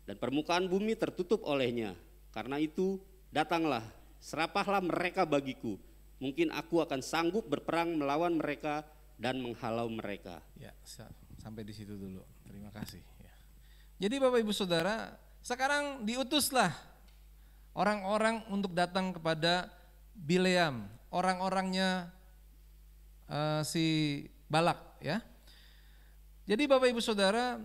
dan permukaan bumi tertutup olehnya. Karena itu datanglah, serapahlah mereka bagiku. Mungkin aku akan sanggup berperang melawan mereka dan menghalau mereka. Ya, sampai di situ dulu. Terima kasih. Ya. Jadi Bapak Ibu Saudara, sekarang diutuslah orang-orang untuk datang kepada Bileam, orang-orangnya si Balak, ya. Jadi Bapak Ibu Saudara,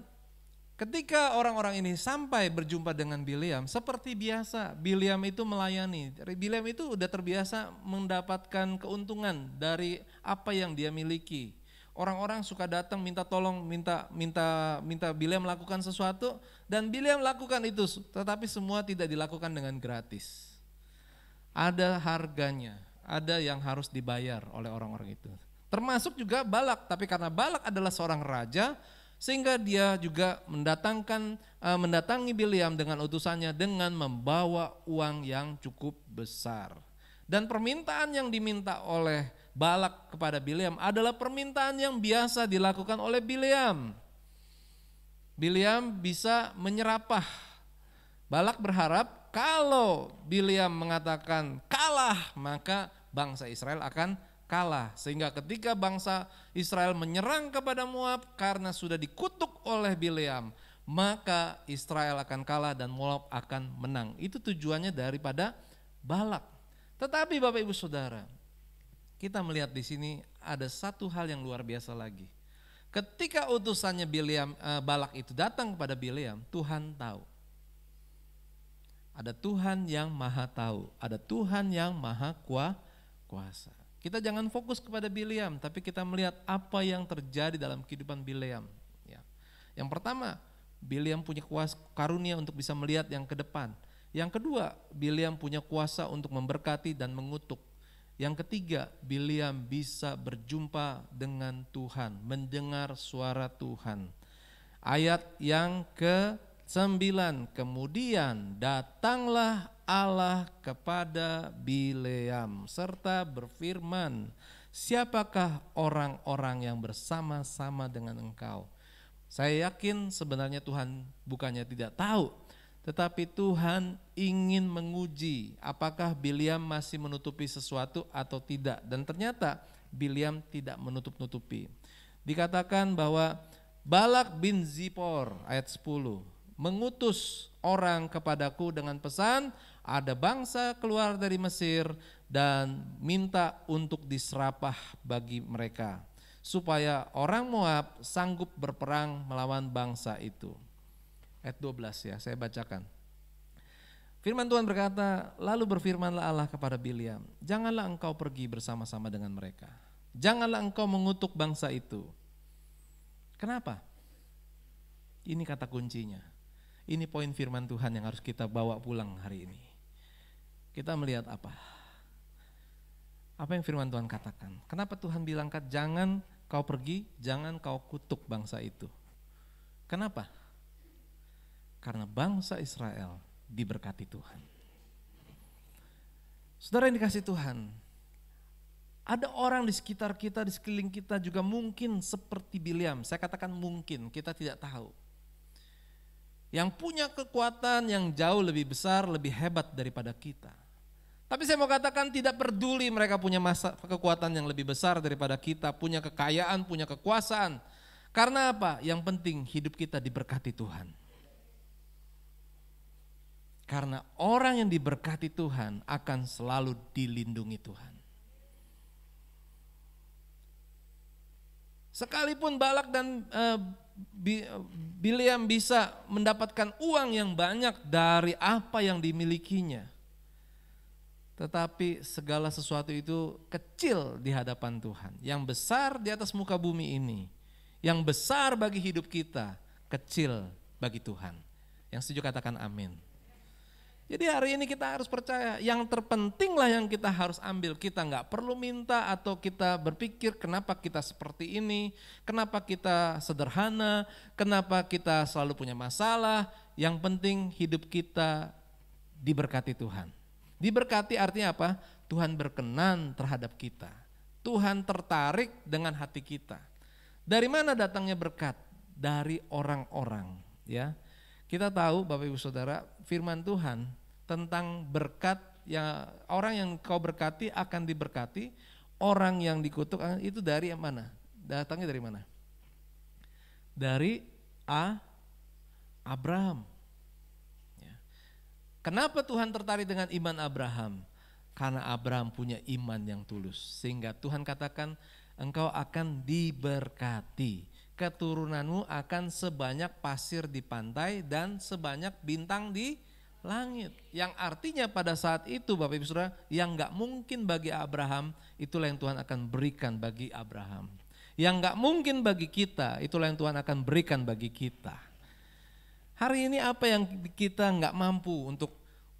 ketika orang-orang ini sampai berjumpa dengan Bileam, seperti biasa Bileam itu melayani. Bileam itu udah terbiasa mendapatkan keuntungan dari apa yang dia miliki. Orang-orang suka datang minta tolong, minta Bileam melakukan sesuatu, dan Bileam lakukan itu, tetapi semua tidak dilakukan dengan gratis. Ada harganya, ada yang harus dibayar oleh orang-orang itu. Termasuk juga Balak, tapi karena Balak adalah seorang raja, sehingga dia juga mendatangi Bileam dengan utusannya dengan membawa uang yang cukup besar. Dan permintaan yang diminta oleh Balak kepada Bileam adalah permintaan yang biasa dilakukan oleh Bileam. Bileam bisa menyerapah. Balak berharap kalau Bileam mengatakan kalah, maka bangsa Israel akan kalah. Sehingga ketika bangsa Israel menyerang kepada Moab karena sudah dikutuk oleh Bileam, maka Israel akan kalah dan Moab akan menang. Itu tujuannya daripada Balak. Tetapi Bapak Ibu Saudara, kita melihat di sini ada satu hal yang luar biasa lagi. Ketika utusannya Balak itu datang kepada Bileam, Tuhan tahu. Ada Tuhan yang maha tahu, ada Tuhan yang maha kuasa. Kita jangan fokus kepada Bileam, tapi kita melihat apa yang terjadi dalam kehidupan Bileam. Ya. Yang pertama, Bileam punya karunia untuk bisa melihat yang ke depan. Yang kedua, Bileam punya kuasa untuk memberkati dan mengutuk. Yang ketiga, Bileam bisa berjumpa dengan Tuhan, mendengar suara Tuhan. Ayat yang ke-9, kemudian datanglah Allah kepada Bileam serta berfirman, siapakah orang-orang yang bersama-sama dengan engkau? Saya yakin sebenarnya Tuhan bukannya tidak tahu, tetapi Tuhan ingin menguji apakah Bileam masih menutupi sesuatu atau tidak. Dan ternyata Bileam tidak menutup-nutupi. Dikatakan bahwa Balak bin Zifor ayat 10 mengutus orang kepadaku dengan pesan, ada bangsa keluar dari Mesir dan minta untuk diserapah bagi mereka, supaya orang Moab sanggup berperang melawan bangsa itu. ayat 12 ya, saya bacakan. Firman Tuhan berkata, lalu berfirmanlah Allah kepada Bileam, janganlah engkau pergi bersama-sama dengan mereka. Janganlah engkau mengutuk bangsa itu. Kenapa? Ini kata kuncinya. Ini poin firman Tuhan yang harus kita bawa pulang hari ini. Kita melihat apa? Apa yang firman Tuhan katakan? Kenapa Tuhan bilang jangan kau pergi, jangan kau kutuk bangsa itu? Kenapa? Karena bangsa Israel diberkati Tuhan. Saudara yang dikasih Tuhan, ada orang di sekitar kita, di sekeliling kita juga mungkin seperti Bileam. Saya katakan mungkin, kita tidak tahu. Yang punya kekuatan yang jauh lebih besar, lebih hebat daripada kita. Tapi saya mau katakan tidak peduli mereka punya kekuatan yang lebih besar daripada kita, punya kekayaan, punya kekuasaan. Karena apa? Yang penting hidup kita diberkati Tuhan. Karena orang yang diberkati Tuhan akan selalu dilindungi Tuhan. Sekalipun Balak dan Bileam bisa mendapatkan uang yang banyak dari apa yang dimilikinya. Tetapi segala sesuatu itu kecil di hadapan Tuhan. Yang besar di atas muka bumi ini, yang besar bagi hidup kita, kecil bagi Tuhan. Yang setuju katakan amin. Jadi hari ini kita harus percaya, yang terpentinglah yang kita harus ambil. Kita nggak perlu minta atau kita berpikir kenapa kita seperti ini, kenapa kita sederhana, kenapa kita selalu punya masalah. Yang penting hidup kita diberkati Tuhan. Diberkati artinya apa? Tuhan berkenan terhadap kita. Tuhan tertarik dengan hati kita. Dari mana datangnya berkat? Dari orang-orang, ya. Kita tahu Bapak Ibu Saudara, firman Tuhan tentang berkat, ya, orang yang kau berkati akan diberkati, orang yang dikutuk itu dari mana? Datangnya dari mana? Dari Abraham. Kenapa Tuhan tertarik dengan iman Abraham? Karena Abraham punya iman yang tulus. Sehingga Tuhan katakan engkau akan diberkati. Keturunanmu akan sebanyak pasir di pantai dan sebanyak bintang di langit. Yang artinya pada saat itu Bapak Ibu Saudara, yang gak mungkin bagi Abraham, itulah yang Tuhan akan berikan bagi Abraham. Yang gak mungkin bagi kita, itulah yang Tuhan akan berikan bagi kita. Hari ini apa yang kita nggak mampu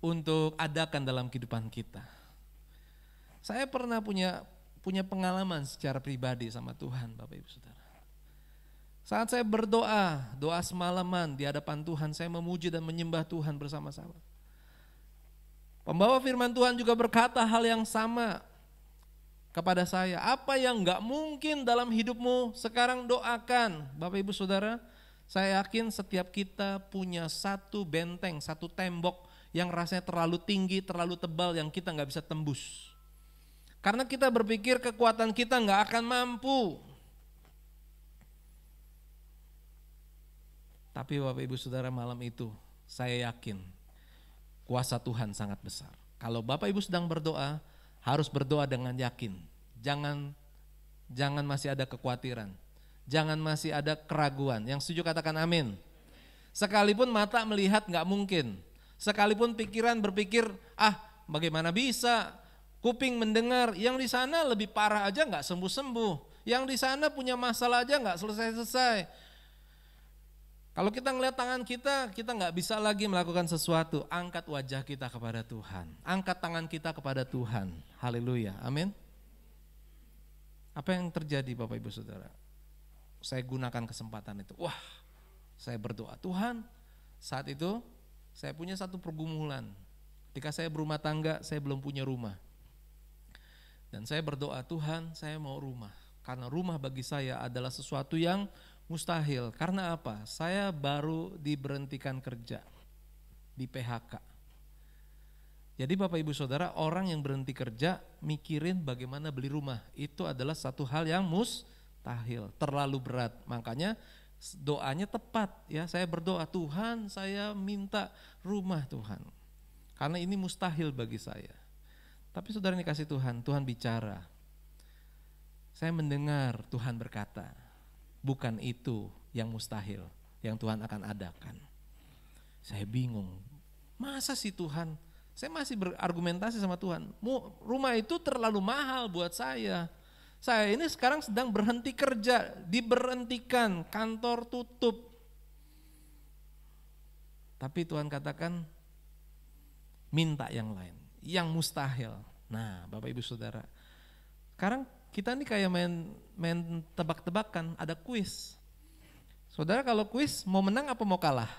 untuk adakan dalam kehidupan kita? Saya pernah punya pengalaman secara pribadi sama Tuhan, Bapak Ibu Saudara. Saat saya berdoa, doa semalaman di hadapan Tuhan, saya memuji dan menyembah Tuhan bersama-sama. Pembawa firman Tuhan juga berkata hal yang sama kepada saya. Apa yang nggak mungkin dalam hidupmu, sekarang doakan, Bapak Ibu Saudara. Saya yakin setiap kita punya satu benteng, satu tembok yang rasanya terlalu tinggi, terlalu tebal yang kita nggak bisa tembus. Karena kita berpikir kekuatan kita nggak akan mampu. Tapi Bapak Ibu Saudara, malam itu saya yakin kuasa Tuhan sangat besar. Kalau Bapak Ibu sedang berdoa, harus berdoa dengan yakin. Jangan masih ada kekhawatiran. Jangan masih ada keraguan. Yang setuju katakan amin. Sekalipun mata melihat nggak mungkin. Sekalipun pikiran berpikir, bagaimana bisa. Kuping mendengar, yang di sana lebih parah aja nggak sembuh-sembuh. Yang di sana punya masalah aja nggak selesai-selesai. Kalau kita ngelihat tangan kita nggak bisa lagi melakukan sesuatu. Angkat wajah kita kepada Tuhan. Angkat tangan kita kepada Tuhan. Haleluya, amin. Apa yang terjadi Bapak Ibu Saudara? Saya gunakan kesempatan itu. Saya berdoa, Tuhan, saat itu saya punya satu pergumulan. Ketika saya berumah tangga, saya belum punya rumah. Dan saya berdoa, Tuhan, saya mau rumah. Karena rumah bagi saya adalah sesuatu yang mustahil. Karena apa? Saya baru diberhentikan kerja di PHK. Jadi Bapak Ibu Saudara, orang yang berhenti kerja mikirin bagaimana beli rumah. Itu adalah satu hal yang mustahil, terlalu berat. Makanya doanya tepat ya. Saya berdoa, Tuhan, saya minta rumah Tuhan. Karena ini mustahil bagi saya. Tapi saudara dikasih Tuhan, Tuhan bicara. Saya mendengar Tuhan berkata, bukan itu yang mustahil, yang Tuhan akan adakan. Saya bingung, masa sih Tuhan? Saya masih berargumentasi sama Tuhan, rumah itu terlalu mahal buat saya. Saya ini sekarang sedang berhenti kerja, diberhentikan, kantor tutup. Tapi Tuhan katakan, minta yang lain, yang mustahil. Nah Bapak Ibu Saudara, sekarang kita nih kayak main tebak-tebakan, ada kuis. Saudara kalau kuis mau menang apa mau kalah?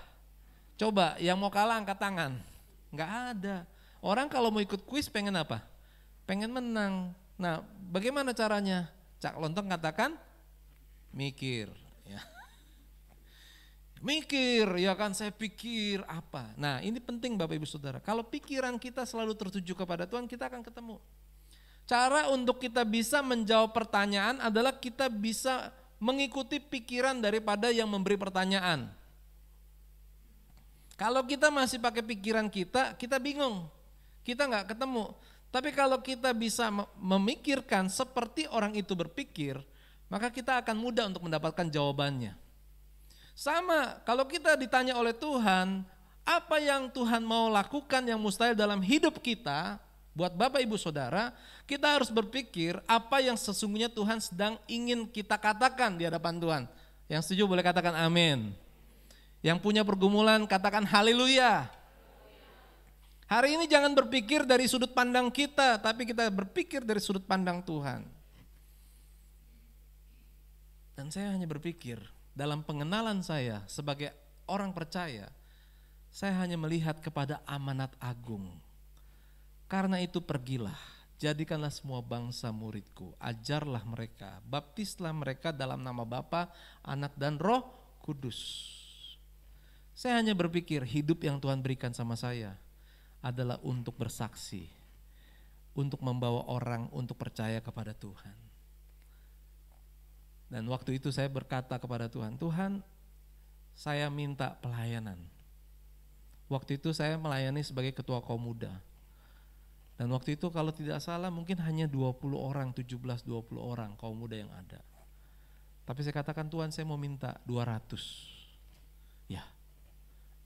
Coba yang mau kalah angkat tangan. Enggak ada. Orang kalau mau ikut kuis pengen apa? Pengen menang. Nah bagaimana caranya? Cak Lontong katakan mikir. Ya. Mikir ya kan, saya pikir apa. Nah ini penting Bapak Ibu Saudara. Kalau pikiran kita selalu tertuju kepada Tuhan, kita akan ketemu. Cara untuk kita bisa menjawab pertanyaan adalah kita bisa mengikuti pikiran daripada yang memberi pertanyaan. Kalau kita masih pakai pikiran kita bingung, kita nggak ketemu. Tapi kalau kita bisa memikirkan seperti orang itu berpikir, maka kita akan mudah untuk mendapatkan jawabannya. Sama, kalau kita ditanya oleh Tuhan, apa yang Tuhan mau lakukan yang mustahil dalam hidup kita, buat Bapak Ibu Saudara, kita harus berpikir apa yang sesungguhnya Tuhan sedang ingin kita katakan di hadapan Tuhan. Yang setuju boleh katakan amin. Yang punya pergumulan katakan haleluya. Hari ini jangan berpikir dari sudut pandang kita, tapi kita berpikir dari sudut pandang Tuhan. Dan saya hanya berpikir, dalam pengenalan saya sebagai orang percaya, saya hanya melihat kepada amanat agung. Karena itu pergilah, jadikanlah semua bangsa muridku, ajarlah mereka, baptislah mereka dalam nama Bapa, Anak dan Roh Kudus. Saya hanya berpikir hidup yang Tuhan berikan sama saya adalah untuk bersaksi, untuk membawa orang untuk percaya kepada Tuhan. Dan waktu itu saya berkata kepada Tuhan, Tuhan saya minta pelayanan. Waktu itu saya melayani sebagai ketua kaum muda. Dan waktu itu kalau tidak salah mungkin hanya 20 orang, 17-20 orang kaum muda yang ada. Tapi saya katakan Tuhan saya mau minta 200. Ya,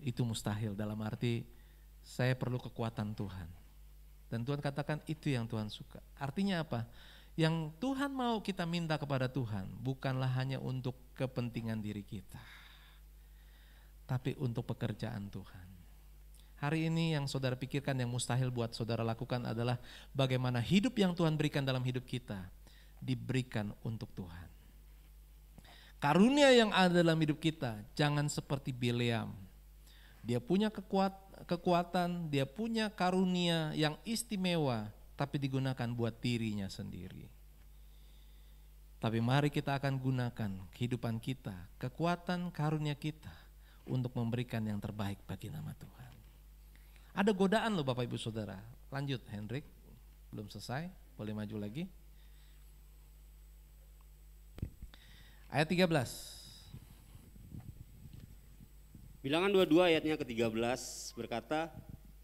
itu mustahil dalam arti saya perlu kekuatan Tuhan. Dan Tuhan katakan itu yang Tuhan suka. Artinya apa? Yang Tuhan mau kita minta kepada Tuhan bukanlah hanya untuk kepentingan diri kita, tapi untuk pekerjaan Tuhan. Hari ini yang saudara pikirkan yang mustahil buat saudara lakukan adalah bagaimana hidup yang Tuhan berikan dalam hidup kita diberikan untuk Tuhan. Karunia yang ada dalam hidup kita jangan seperti Bileam. Dia punya kekuatan, dia punya karunia yang istimewa, tapi digunakan buat dirinya sendiri. Tapi mari kita akan gunakan kehidupan kita, kekuatan karunia kita untuk memberikan yang terbaik bagi nama Tuhan. Ada godaan loh Bapak Ibu Saudara. Lanjut Hendrik, belum selesai, boleh maju lagi. Ayat 13. Bilangan 22 ayatnya ke-13 berkata,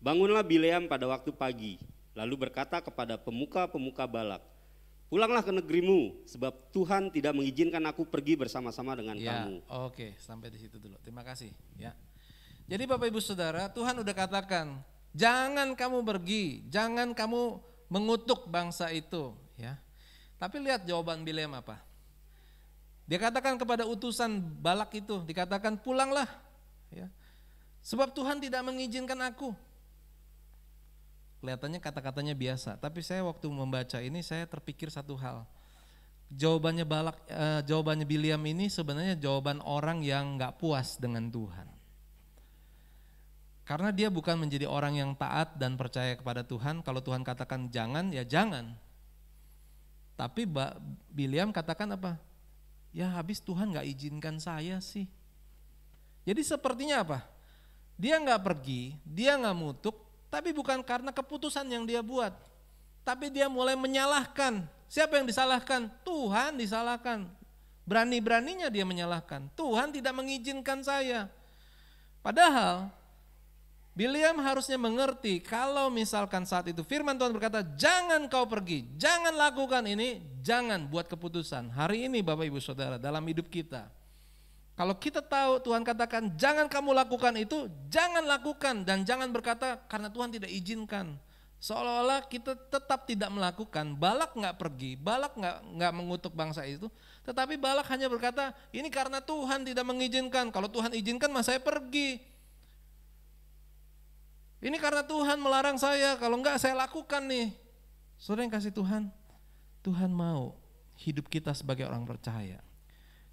bangunlah Bileam pada waktu pagi, lalu berkata kepada pemuka-pemuka Balak, pulanglah ke negerimu, sebab Tuhan tidak mengizinkan aku pergi bersama-sama dengan kamu. Oke, sampai di situ dulu. Terima kasih. Ya. Jadi Bapak Ibu Saudara, Tuhan udah katakan, jangan kamu pergi, jangan kamu mengutuk bangsa itu. Ya. Tapi lihat jawaban Bileam apa? Dia katakan kepada utusan Balak itu, dikatakan pulanglah. Ya. Sebab Tuhan tidak mengizinkan aku. Kelihatannya kata-katanya biasa, tapi saya waktu membaca ini saya terpikir satu hal. Jawabannya Bileam ini sebenarnya jawaban orang yang nggak puas dengan Tuhan. Karena dia bukan menjadi orang yang taat dan percaya kepada Tuhan. Kalau Tuhan katakan jangan, ya jangan. Tapi Bileam katakan apa? Ya habis Tuhan nggak izinkan saya sih. Jadi sepertinya apa? Dia nggak pergi, dia nggak mutuk, tapi bukan karena keputusan yang dia buat. Tapi dia mulai menyalahkan. Siapa yang disalahkan? Tuhan disalahkan. Berani-beraninya dia menyalahkan. Tuhan tidak mengizinkan saya. Padahal Bileam harusnya mengerti kalau misalkan saat itu firman Tuhan berkata, jangan kau pergi, jangan lakukan ini, jangan buat keputusan. Hari ini Bapak Ibu Saudara dalam hidup kita, Kalau kita tahu Tuhan katakan jangan kamu lakukan itu, jangan lakukan dan jangan berkata karena Tuhan tidak izinkan. Seolah-olah kita tetap tidak melakukan. Balak nggak pergi, Balak nggak mengutuk bangsa itu, tetapi Balak hanya berkata ini karena Tuhan tidak mengizinkan. Kalau Tuhan izinkan mah saya pergi. Ini karena Tuhan melarang saya, kalau enggak saya lakukan nih. Saudara yang kasih Tuhan, Tuhan mau hidup kita sebagai orang percaya.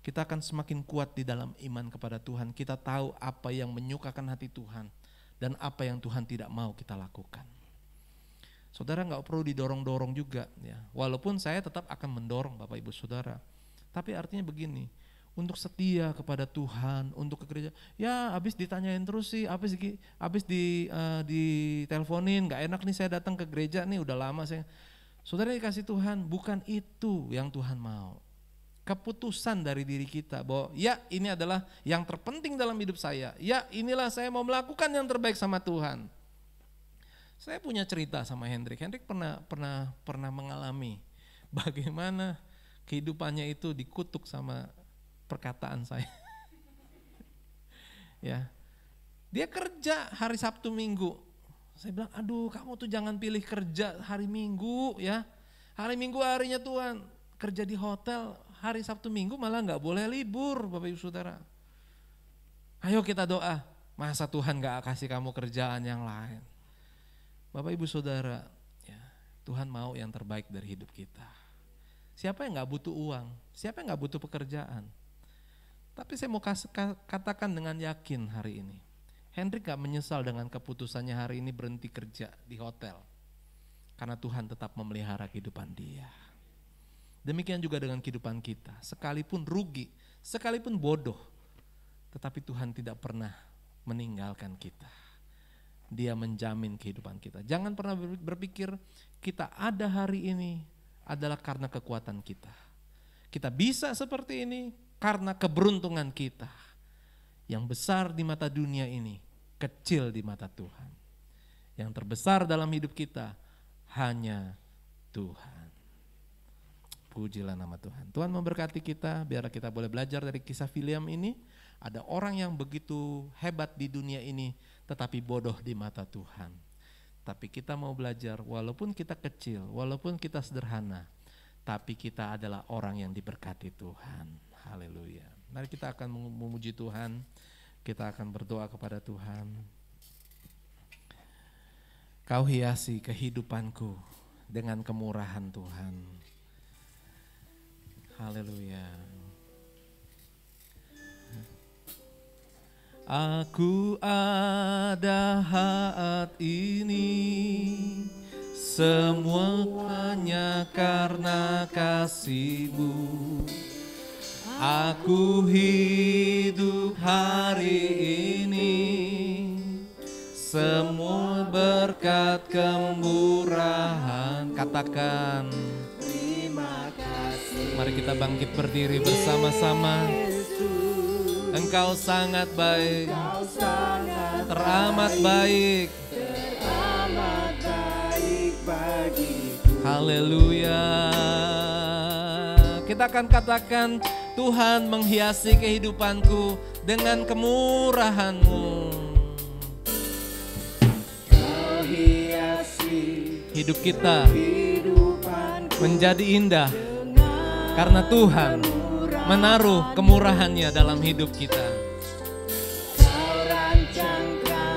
Kita akan semakin kuat di dalam iman kepada Tuhan. Kita tahu apa yang menyukakan hati Tuhan dan apa yang Tuhan tidak mau kita lakukan. Saudara nggak perlu didorong-dorong juga ya. Walaupun saya tetap akan mendorong Bapak Ibu Saudara. Tapi artinya begini, untuk setia kepada Tuhan, untuk ke gereja. Ya habis ditanyain terus sih, habis diteleponin, nggak enak nih saya datang ke gereja nih udah lama saya. Saudara dikasih Tuhan, bukan itu yang Tuhan mau. Keputusan dari diri kita bahwa ya ini adalah yang terpenting dalam hidup saya. Ya inilah saya mau melakukan yang terbaik sama Tuhan. Saya punya cerita sama Hendrik. Hendrik pernah mengalami bagaimana kehidupannya itu dikutuk sama perkataan saya. Ya, dia kerja hari Sabtu Minggu. Saya bilang, aduh kamu tuh jangan pilih kerja hari Minggu ya. Hari Minggu harinya Tuhan, kerja di hotel. Hari Sabtu Minggu malah nggak boleh libur Bapak Ibu Saudara. Ayo kita doa, masa Tuhan nggak kasih kamu kerjaan yang lain. Bapak Ibu Saudara, ya, Tuhan mau yang terbaik dari hidup kita. Siapa yang nggak butuh uang? Siapa yang nggak butuh pekerjaan? Tapi saya mau katakan dengan yakin hari ini, Hendrik gak menyesal dengan keputusannya hari ini berhenti kerja di hotel. Karena Tuhan tetap memelihara kehidupan dia. Demikian juga dengan kehidupan kita, sekalipun rugi, sekalipun bodoh, tetapi Tuhan tidak pernah meninggalkan kita. Dia menjamin kehidupan kita. Jangan pernah berpikir kita ada hari ini adalah karena kekuatan kita. Kita bisa seperti ini karena keberuntungan kita. Yang besar di mata dunia ini, kecil di mata Tuhan. Yang terbesar dalam hidup kita hanya Tuhan. Pujilah nama Tuhan. Tuhan memberkati kita, biar kita boleh belajar dari kisah William ini. Ada orang yang begitu hebat di dunia ini, tetapi bodoh di mata Tuhan. Tapi kita mau belajar, walaupun kita kecil, walaupun kita sederhana, tapi kita adalah orang yang diberkati Tuhan. Haleluya. Mari kita akan memuji Tuhan, kita akan berdoa kepada Tuhan. Kau hiasi kehidupanku dengan kemurahan Tuhan. Haleluya. Aku ada saat ini, semua hanya karena kasih-Mu. Aku hidup hari ini, semua berkat kemurahan. Katakan terima kasih. Mari kita bangkit berdiri bersama-sama. Engkau sangat baik, teramat baik, bagiku. Haleluya. Kita akan katakan, Tuhan menghiasi kehidupanku dengan kemurahan-Mu. Kau hiasi hidup kita menjadi indah karena Tuhan menaruh kemurahan-Nya dalam hidup kita.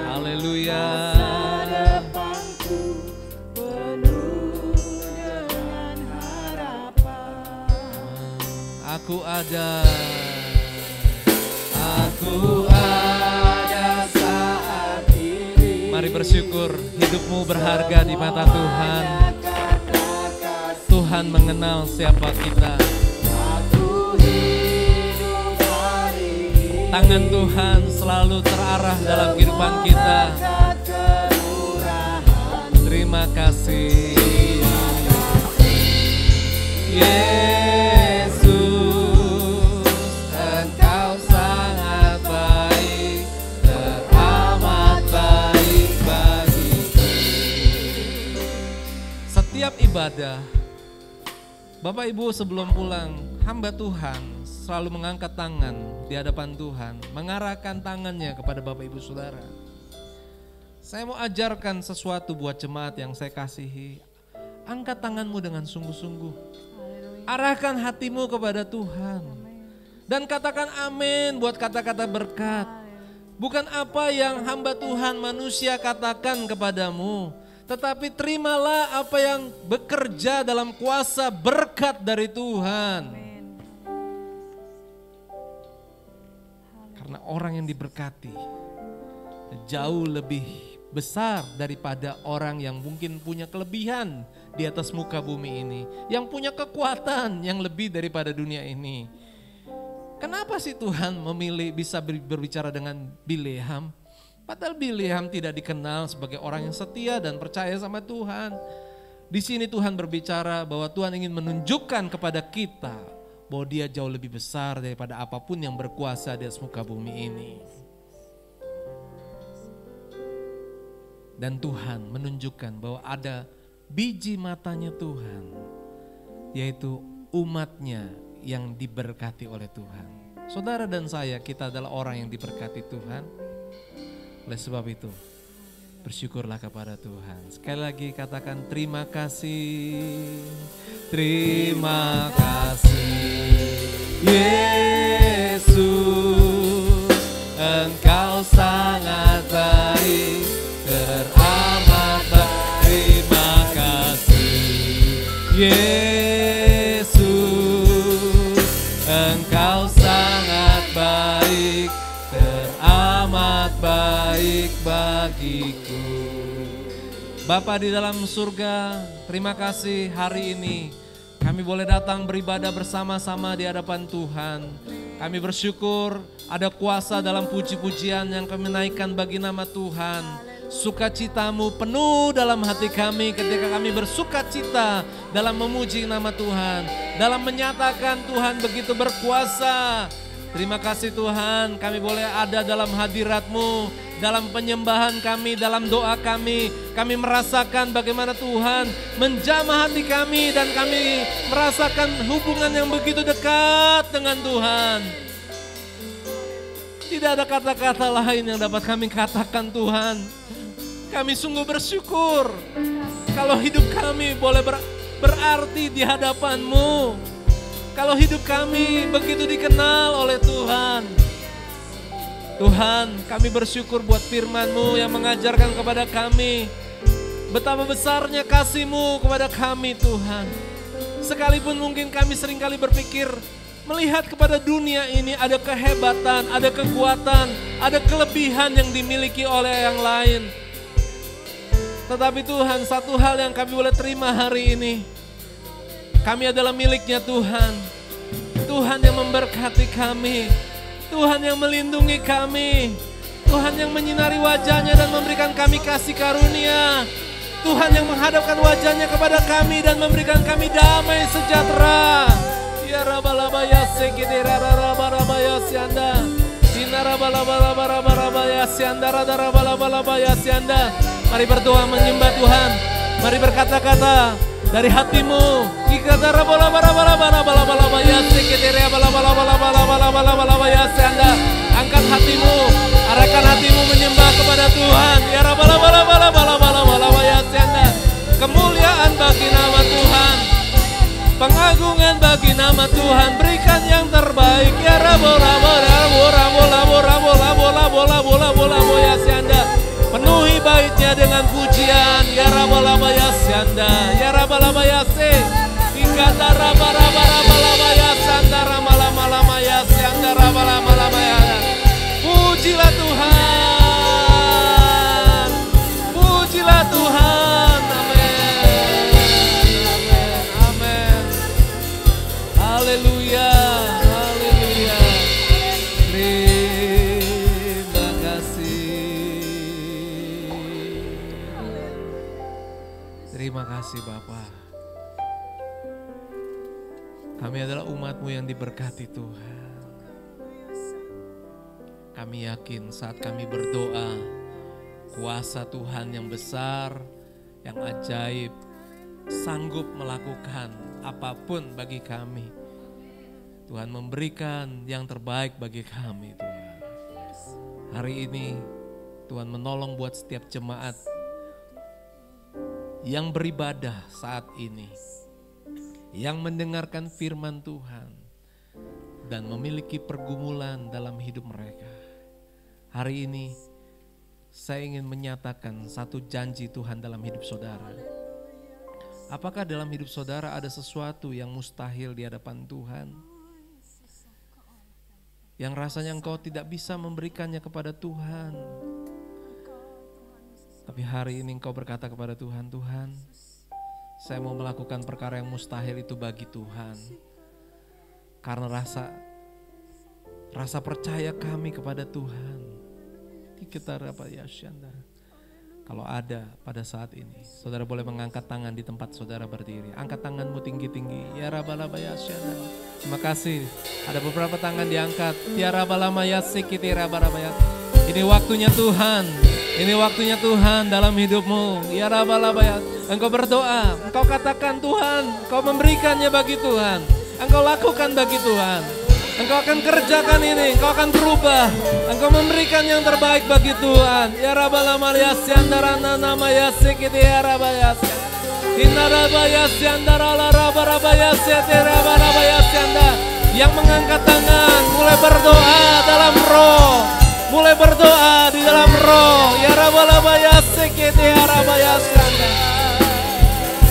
Haleluya. Aku ada saat ini. Mari bersyukur, hidupmu berharga di mata Tuhan. Tuhan mengenal siapa kita. Tangan Tuhan selalu terarah dalam kehidupan kita. Terima kasih Yesus, Engkau sangat baik, teramat baik bagiku. Setiap ibadah, Bapak Ibu sebelum pulang, hamba Tuhan selalu mengangkat tangan di hadapan Tuhan, mengarahkan tangannya kepada Bapak Ibu Saudara. Saya mau ajarkan sesuatu buat jemaat yang saya kasihi. Angkat tanganmu dengan sungguh-sungguh. Arahkan hatimu kepada Tuhan. Dan katakan amin buat kata-kata berkat. Bukan apa yang hamba Tuhan manusia katakan kepadamu, tetapi terimalah apa yang bekerja dalam kuasa berkat dari Tuhan. Karena orang yang diberkati jauh lebih besar daripada orang yang mungkin punya kelebihan di atas muka bumi ini, yang punya kekuatan yang lebih daripada dunia ini. Kenapa sih Tuhan memilih bisa berbicara dengan Bileam? Padahal Bileam tidak dikenal sebagai orang yang setia dan percaya sama Tuhan. Di sini Tuhan berbicara bahwa Tuhan ingin menunjukkan kepada kita bahwa Dia jauh lebih besar daripada apapun yang berkuasa di atas muka bumi ini. Dan Tuhan menunjukkan bahwa ada biji matanya Tuhan, yaitu umatnya yang diberkati oleh Tuhan. Saudara dan saya, kita adalah orang yang diberkati Tuhan. Oleh sebab itu, bersyukurlah kepada Tuhan. Sekali lagi katakan terima kasih. Terima kasih Yesus, Engkau sangat baik, teramat baik. Terima kasih Yesus, Engkau sangat baik, teramat baik bagiku. Bapa di dalam surga, terima kasih hari ini kami boleh datang beribadah bersama-sama di hadapan Tuhan. Kami bersyukur ada kuasa dalam puji-pujian yang kami naikkan bagi nama Tuhan. Sukacitamu penuh dalam hati kami ketika kami bersukacita dalam memuji nama Tuhan, dalam menyatakan Tuhan begitu berkuasa. Terima kasih Tuhan, kami boleh ada dalam hadirat-Mu, dalam penyembahan kami, dalam doa kami merasakan bagaimana Tuhan menjamah hati kami dan kami merasakan hubungan yang begitu dekat dengan Tuhan. Tidak ada kata-kata lain yang dapat kami katakan Tuhan. Kami sungguh bersyukur kalau hidup kami boleh berarti di hadapan-Mu. Kalau hidup kami begitu dikenal oleh Tuhan. Tuhan, kami bersyukur buat firman-Mu yang mengajarkan kepada kami betapa besarnya kasih-Mu kepada kami Tuhan. Sekalipun mungkin kami seringkali berpikir melihat kepada dunia ini ada kehebatan, ada kekuatan, ada kelebihan yang dimiliki oleh yang lain. Tetapi Tuhan, satu hal yang kami boleh terima hari ini, kami adalah miliknya Tuhan. Tuhan yang memberkati kami, Tuhan yang melindungi kami, Tuhan yang menyinari wajahnya dan memberikan kami kasih karunia, Tuhan yang menghadapkan wajahnya kepada kami dan memberikan kami damai sejahtera. Ya rabalabaya sekidera rabalabaya sianda, dinarabalabalabalabaya sianda, rabalabalabalabaya sianda. Mari berdoa menyembah Tuhan, mari berkata-kata dari hatimu. Ikata rabalabalabalabaya sekidera rabalabalabalabaya sianda. Angkat hatimu, arahkan hatimu menyembah kepada Tuhan. Ya rabalabalabalabaya sianda. Kemuliaan bagi nama Tuhan, pengagungan bagi nama Tuhan, berikan yang terbaik. Ya rabalabalabalabaya sianda. Penuhi baitnya dengan pujian. Ya rabalabaya sianda, ya rabalabaya se. Ikata rabalabalabalabaya sianda, ramalamalamaya sianda, rabalamalamaya. Pujilah Tuhan, pujilah Tuhan. Amin, amin, amin. Haleluya, haleluya. Terima kasih. Terima kasih Bapa. Kami adalah umat-Mu yang diberkati Tuhan. Kami yakin saat kami berdoa, kuasa Tuhan yang besar, yang ajaib, sanggup melakukan apapun bagi kami. Tuhan memberikan yang terbaik bagi kami Tuhan. Hari ini Tuhan menolong buat setiap jemaat yang beribadah saat ini, yang mendengarkan firman Tuhan dan memiliki pergumulan dalam hidup mereka. Hari ini saya ingin menyatakan satu janji Tuhan dalam hidup saudara. Apakah dalam hidup saudara ada sesuatu yang mustahil di hadapan Tuhan? Yang rasanya engkau tidak bisa memberikannya kepada Tuhan. Tapi hari ini engkau berkata kepada Tuhan, Tuhan, saya mau melakukan perkara yang mustahil itu bagi Tuhan. Karena rasa percaya kami kepada Tuhan. Kalau ada pada saat ini, saudara boleh mengangkat tangan di tempat saudara berdiri. Angkat tanganmu tinggi-tinggi. Ya Rabalabaya Syanda. Terima kasih. Ada beberapa tangan diangkat. Ya Rabalamaya Sikiti Rabalabaya. Ini waktunya Tuhan. Ini waktunya Tuhan dalam hidupmu. Ya Rabalabaya. Engkau berdoa. Engkau katakan Tuhan. Engkau memberikannya bagi Tuhan. Engkau lakukan bagi Tuhan. Engkau akan kerjakan ini, engkau akan berubah. Engkau memberikan yang terbaik bagi Tuhan. Ya Rabalamalia Siandarana namaya Sikiti ya Rabaya. Inna Rabaya Siandara Rabarabaya Siatira Barabaya Sianda. Yang mengangkat tangan, mulai berdoa dalam roh. Mulai berdoa di dalam roh. Ya Rabalabaya Sikiti ya Rabaya Sianda.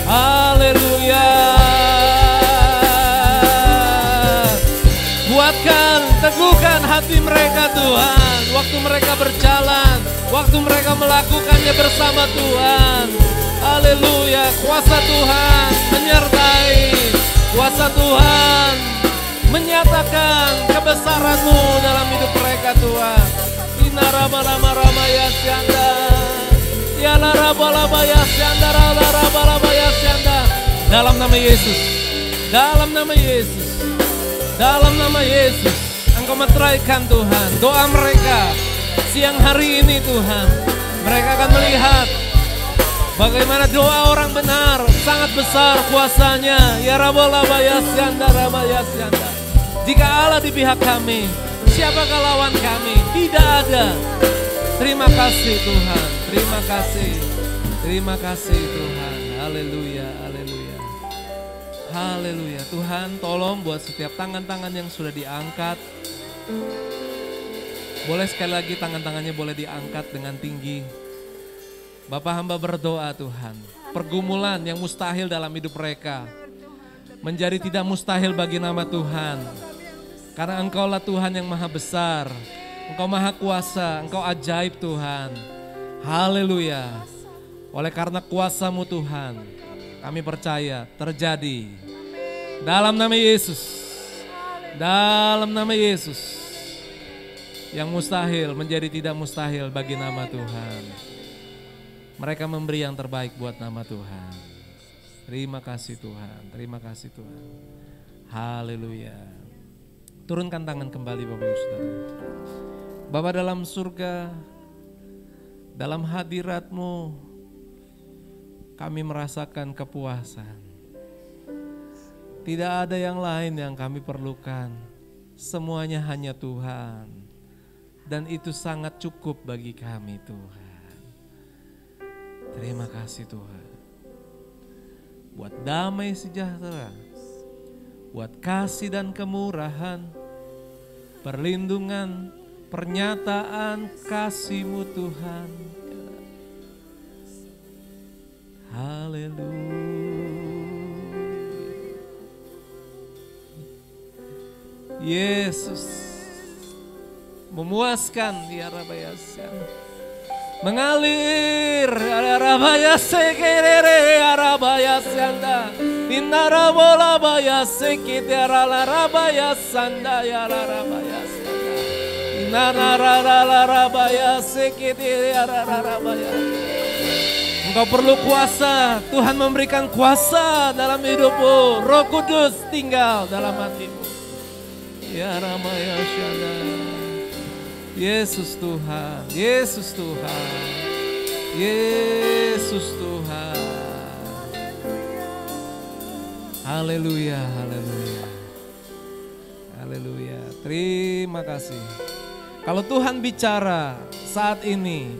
Haleluya. Kuatkan, teguhkan hati mereka Tuhan. Waktu mereka berjalan, waktu mereka melakukannya bersama Tuhan. Haleluya, kuasa Tuhan menyertai. Kuasa Tuhan menyatakan kebesaran-Mu dalam hidup mereka Tuhan. Inarabalama-ramaya syanda. Ya larabalabaya syanda, larabalabaya syanda. Dalam nama Yesus, dalam nama Yesus. Dalam nama Yesus, Engkau meteraikan Tuhan doa mereka siang hari ini Tuhan. Mereka akan melihat bagaimana doa orang benar sangat besar kuasanya. Ya Rabalabaya Syanda, Rabaya Syanda. Jika Allah di pihak kami, siapakah lawan kami? Tidak ada. Terima kasih Tuhan, terima kasih. Terima kasih Tuhan. Haleluya, haleluya. Haleluya. Tuhan tolong buat setiap tangan-tangan yang sudah diangkat. Boleh sekali lagi tangan-tangannya boleh diangkat dengan tinggi. Bapak hamba berdoa Tuhan. Pergumulan yang mustahil dalam hidup mereka menjadi tidak mustahil bagi nama Tuhan. Karena Engkaulah Tuhan yang maha besar. Engkau maha kuasa. Engkau ajaib Tuhan. Haleluya. Oleh karena kuasa-Mu Tuhan, kami percaya terjadi dalam nama Yesus. Dalam nama Yesus. Yang mustahil menjadi tidak mustahil bagi nama Tuhan. Mereka memberi yang terbaik buat nama Tuhan. Terima kasih Tuhan. Terima kasih Tuhan. Haleluya. Turunkan tangan kembali Bapak Ibu Saudara. Bapa dalam surga, dalam hadirat-Mu kami merasakan kepuasan. Tidak ada yang lain yang kami perlukan. Semuanya hanya Tuhan. Dan itu sangat cukup bagi kami Tuhan. Terima kasih Tuhan. Buat damai sejahtera. Buat kasih dan kemurahan. Perlindungan, pernyataan kasih-Mu Tuhan. Haleluya. Yesus memuaskan ya Rabayasya. Mengalir ya Rabayasya kerere ya Rabayasyanda. Inara bola bayasya kita Rabayasanda ya Rabayasanda. Inara Rabayasya kita ya Rabayasanda. Engkau perlu kuasa, Tuhan memberikan kuasa dalam hidupmu. Roh Kudus tinggal dalam hatimu. Ya Ramaya Syada. Yesus Tuhan, Yesus Tuhan, Yesus Tuhan. Haleluya, haleluya. Haleluya. Terima kasih. Kalau Tuhan bicara saat ini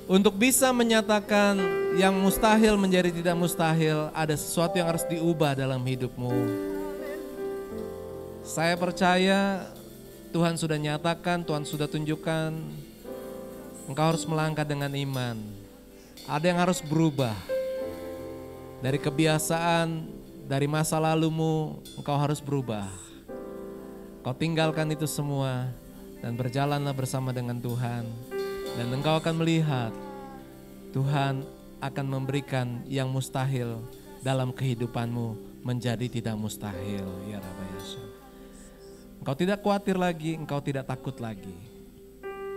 untuk bisa menyatakan yang mustahil menjadi tidak mustahil, ada sesuatu yang harus diubah dalam hidupmu. Saya percaya Tuhan sudah nyatakan, Tuhan sudah tunjukkan. Engkau harus melangkah dengan iman. Ada yang harus berubah. Dari kebiasaan, dari masa lalumu, engkau harus berubah. Kau tinggalkan itu semua dan berjalanlah bersama dengan Tuhan. Dan engkau akan melihat Tuhan akan memberikan yang mustahil dalam kehidupanmu menjadi tidak mustahil. Ya Rabbi Yesus. Engkau tidak khawatir lagi, engkau tidak takut lagi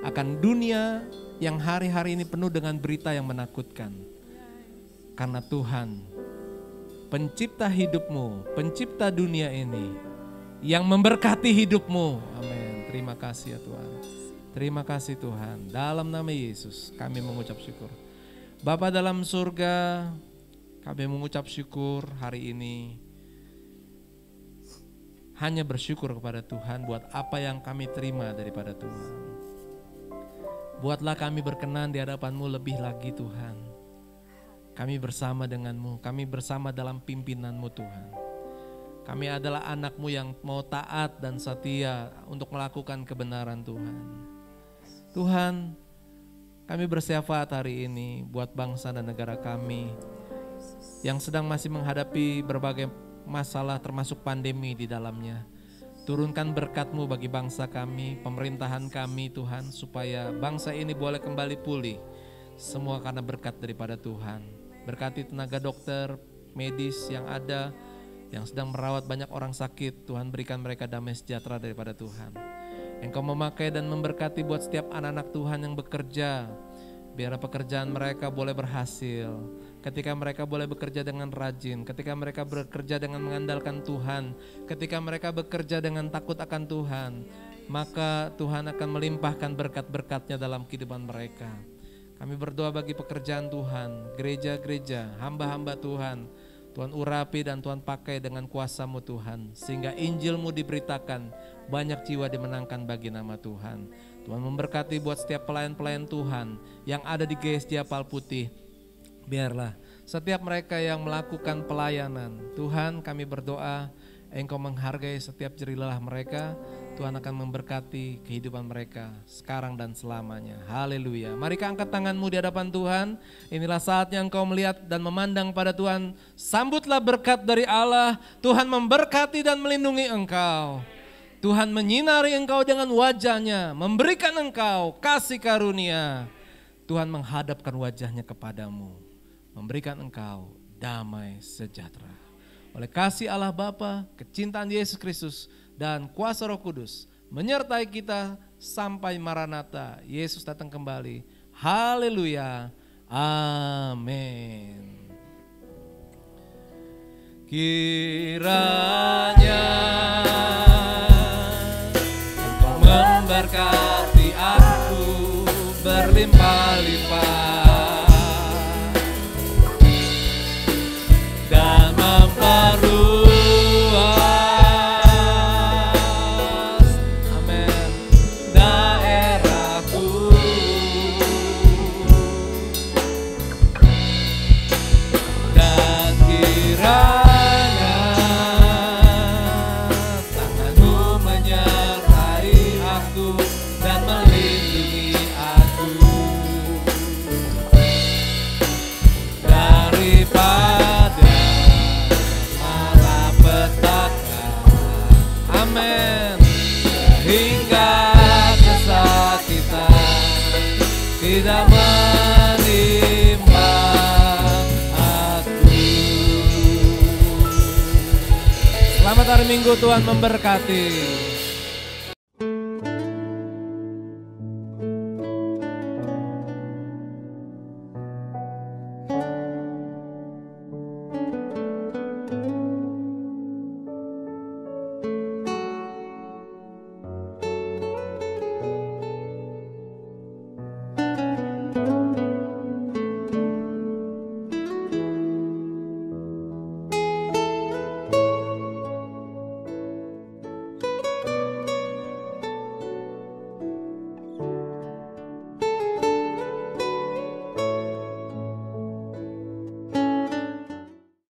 akan dunia yang hari-hari ini penuh dengan berita yang menakutkan. Karena Tuhan, pencipta hidupmu, pencipta dunia ini, yang memberkati hidupmu. Amin. Terima kasih ya Tuhan. Terima kasih Tuhan. Dalam nama Yesus kami mengucap syukur. Bapa dalam surga, kami mengucap syukur hari ini. Hanya bersyukur kepada Tuhan buat apa yang kami terima daripada Tuhan. Buatlah kami berkenan di hadapan-Mu lebih lagi Tuhan. Kami bersama dengan-Mu, kami bersama dalam pimpinan-Mu Tuhan. Kami adalah anak-Mu yang mau taat dan setia untuk melakukan kebenaran Tuhan. Tuhan, kami bersyafaat hari ini buat bangsa dan negara kami yang sedang masih menghadapi berbagai masalah termasuk pandemi di dalamnya. Turunkan berkat-Mu bagi bangsa kami, pemerintahan kami Tuhan, supaya bangsa ini boleh kembali pulih. Semua karena berkat daripada Tuhan. Berkati tenaga dokter, medis yang ada, yang sedang merawat banyak orang sakit. Tuhan berikan mereka damai sejahtera daripada Tuhan. Engkau memakai dan memberkati buat setiap anak-anak Tuhan yang bekerja. Biar pekerjaan mereka boleh berhasil. Ketika mereka boleh bekerja dengan rajin, ketika mereka bekerja dengan mengandalkan Tuhan, ketika mereka bekerja dengan takut akan Tuhan, maka Tuhan akan melimpahkan berkat-berkat-Nya dalam kehidupan mereka. Kami berdoa bagi pekerjaan Tuhan, gereja-gereja, hamba-hamba Tuhan. Tuhan urapi dan Tuhan pakai dengan kuasa-Mu Tuhan, sehingga Injil-Mu diberitakan, banyak jiwa dimenangkan bagi nama Tuhan. Tuhan memberkati buat setiap pelayan-pelayan Tuhan yang ada di GSJ Apal Putih. Biarlah setiap mereka yang melakukan pelayanan, Tuhan kami berdoa Engkau menghargai setiap jerilah mereka. Tuhan akan memberkati kehidupan mereka sekarang dan selamanya. Haleluya. Mari angkat tanganmu di hadapan Tuhan. Inilah saatnya engkau melihat dan memandang pada Tuhan. Sambutlah berkat dari Allah. Tuhan memberkati dan melindungi engkau. Tuhan menyinari engkau dengan wajahnya, memberikan engkau kasih karunia. Tuhan menghadapkan wajahnya kepadamu, memberikan engkau damai sejahtera. Oleh kasih Allah Bapa, kecintaan Yesus Kristus dan kuasa Roh Kudus menyertai kita sampai Maranatha, Yesus datang kembali. Haleluya. Amin. Kiranya Engkau memberkati aku berlimpah-limpah dan memperluas, amin, daerahku. Dan kiranya tangan-Mu menyertai aku dan melindungi aku daripada malapetaka, amin, hingga kesakitan tidak menimpa aku. Selamat hari Minggu, Tuhan memberkati.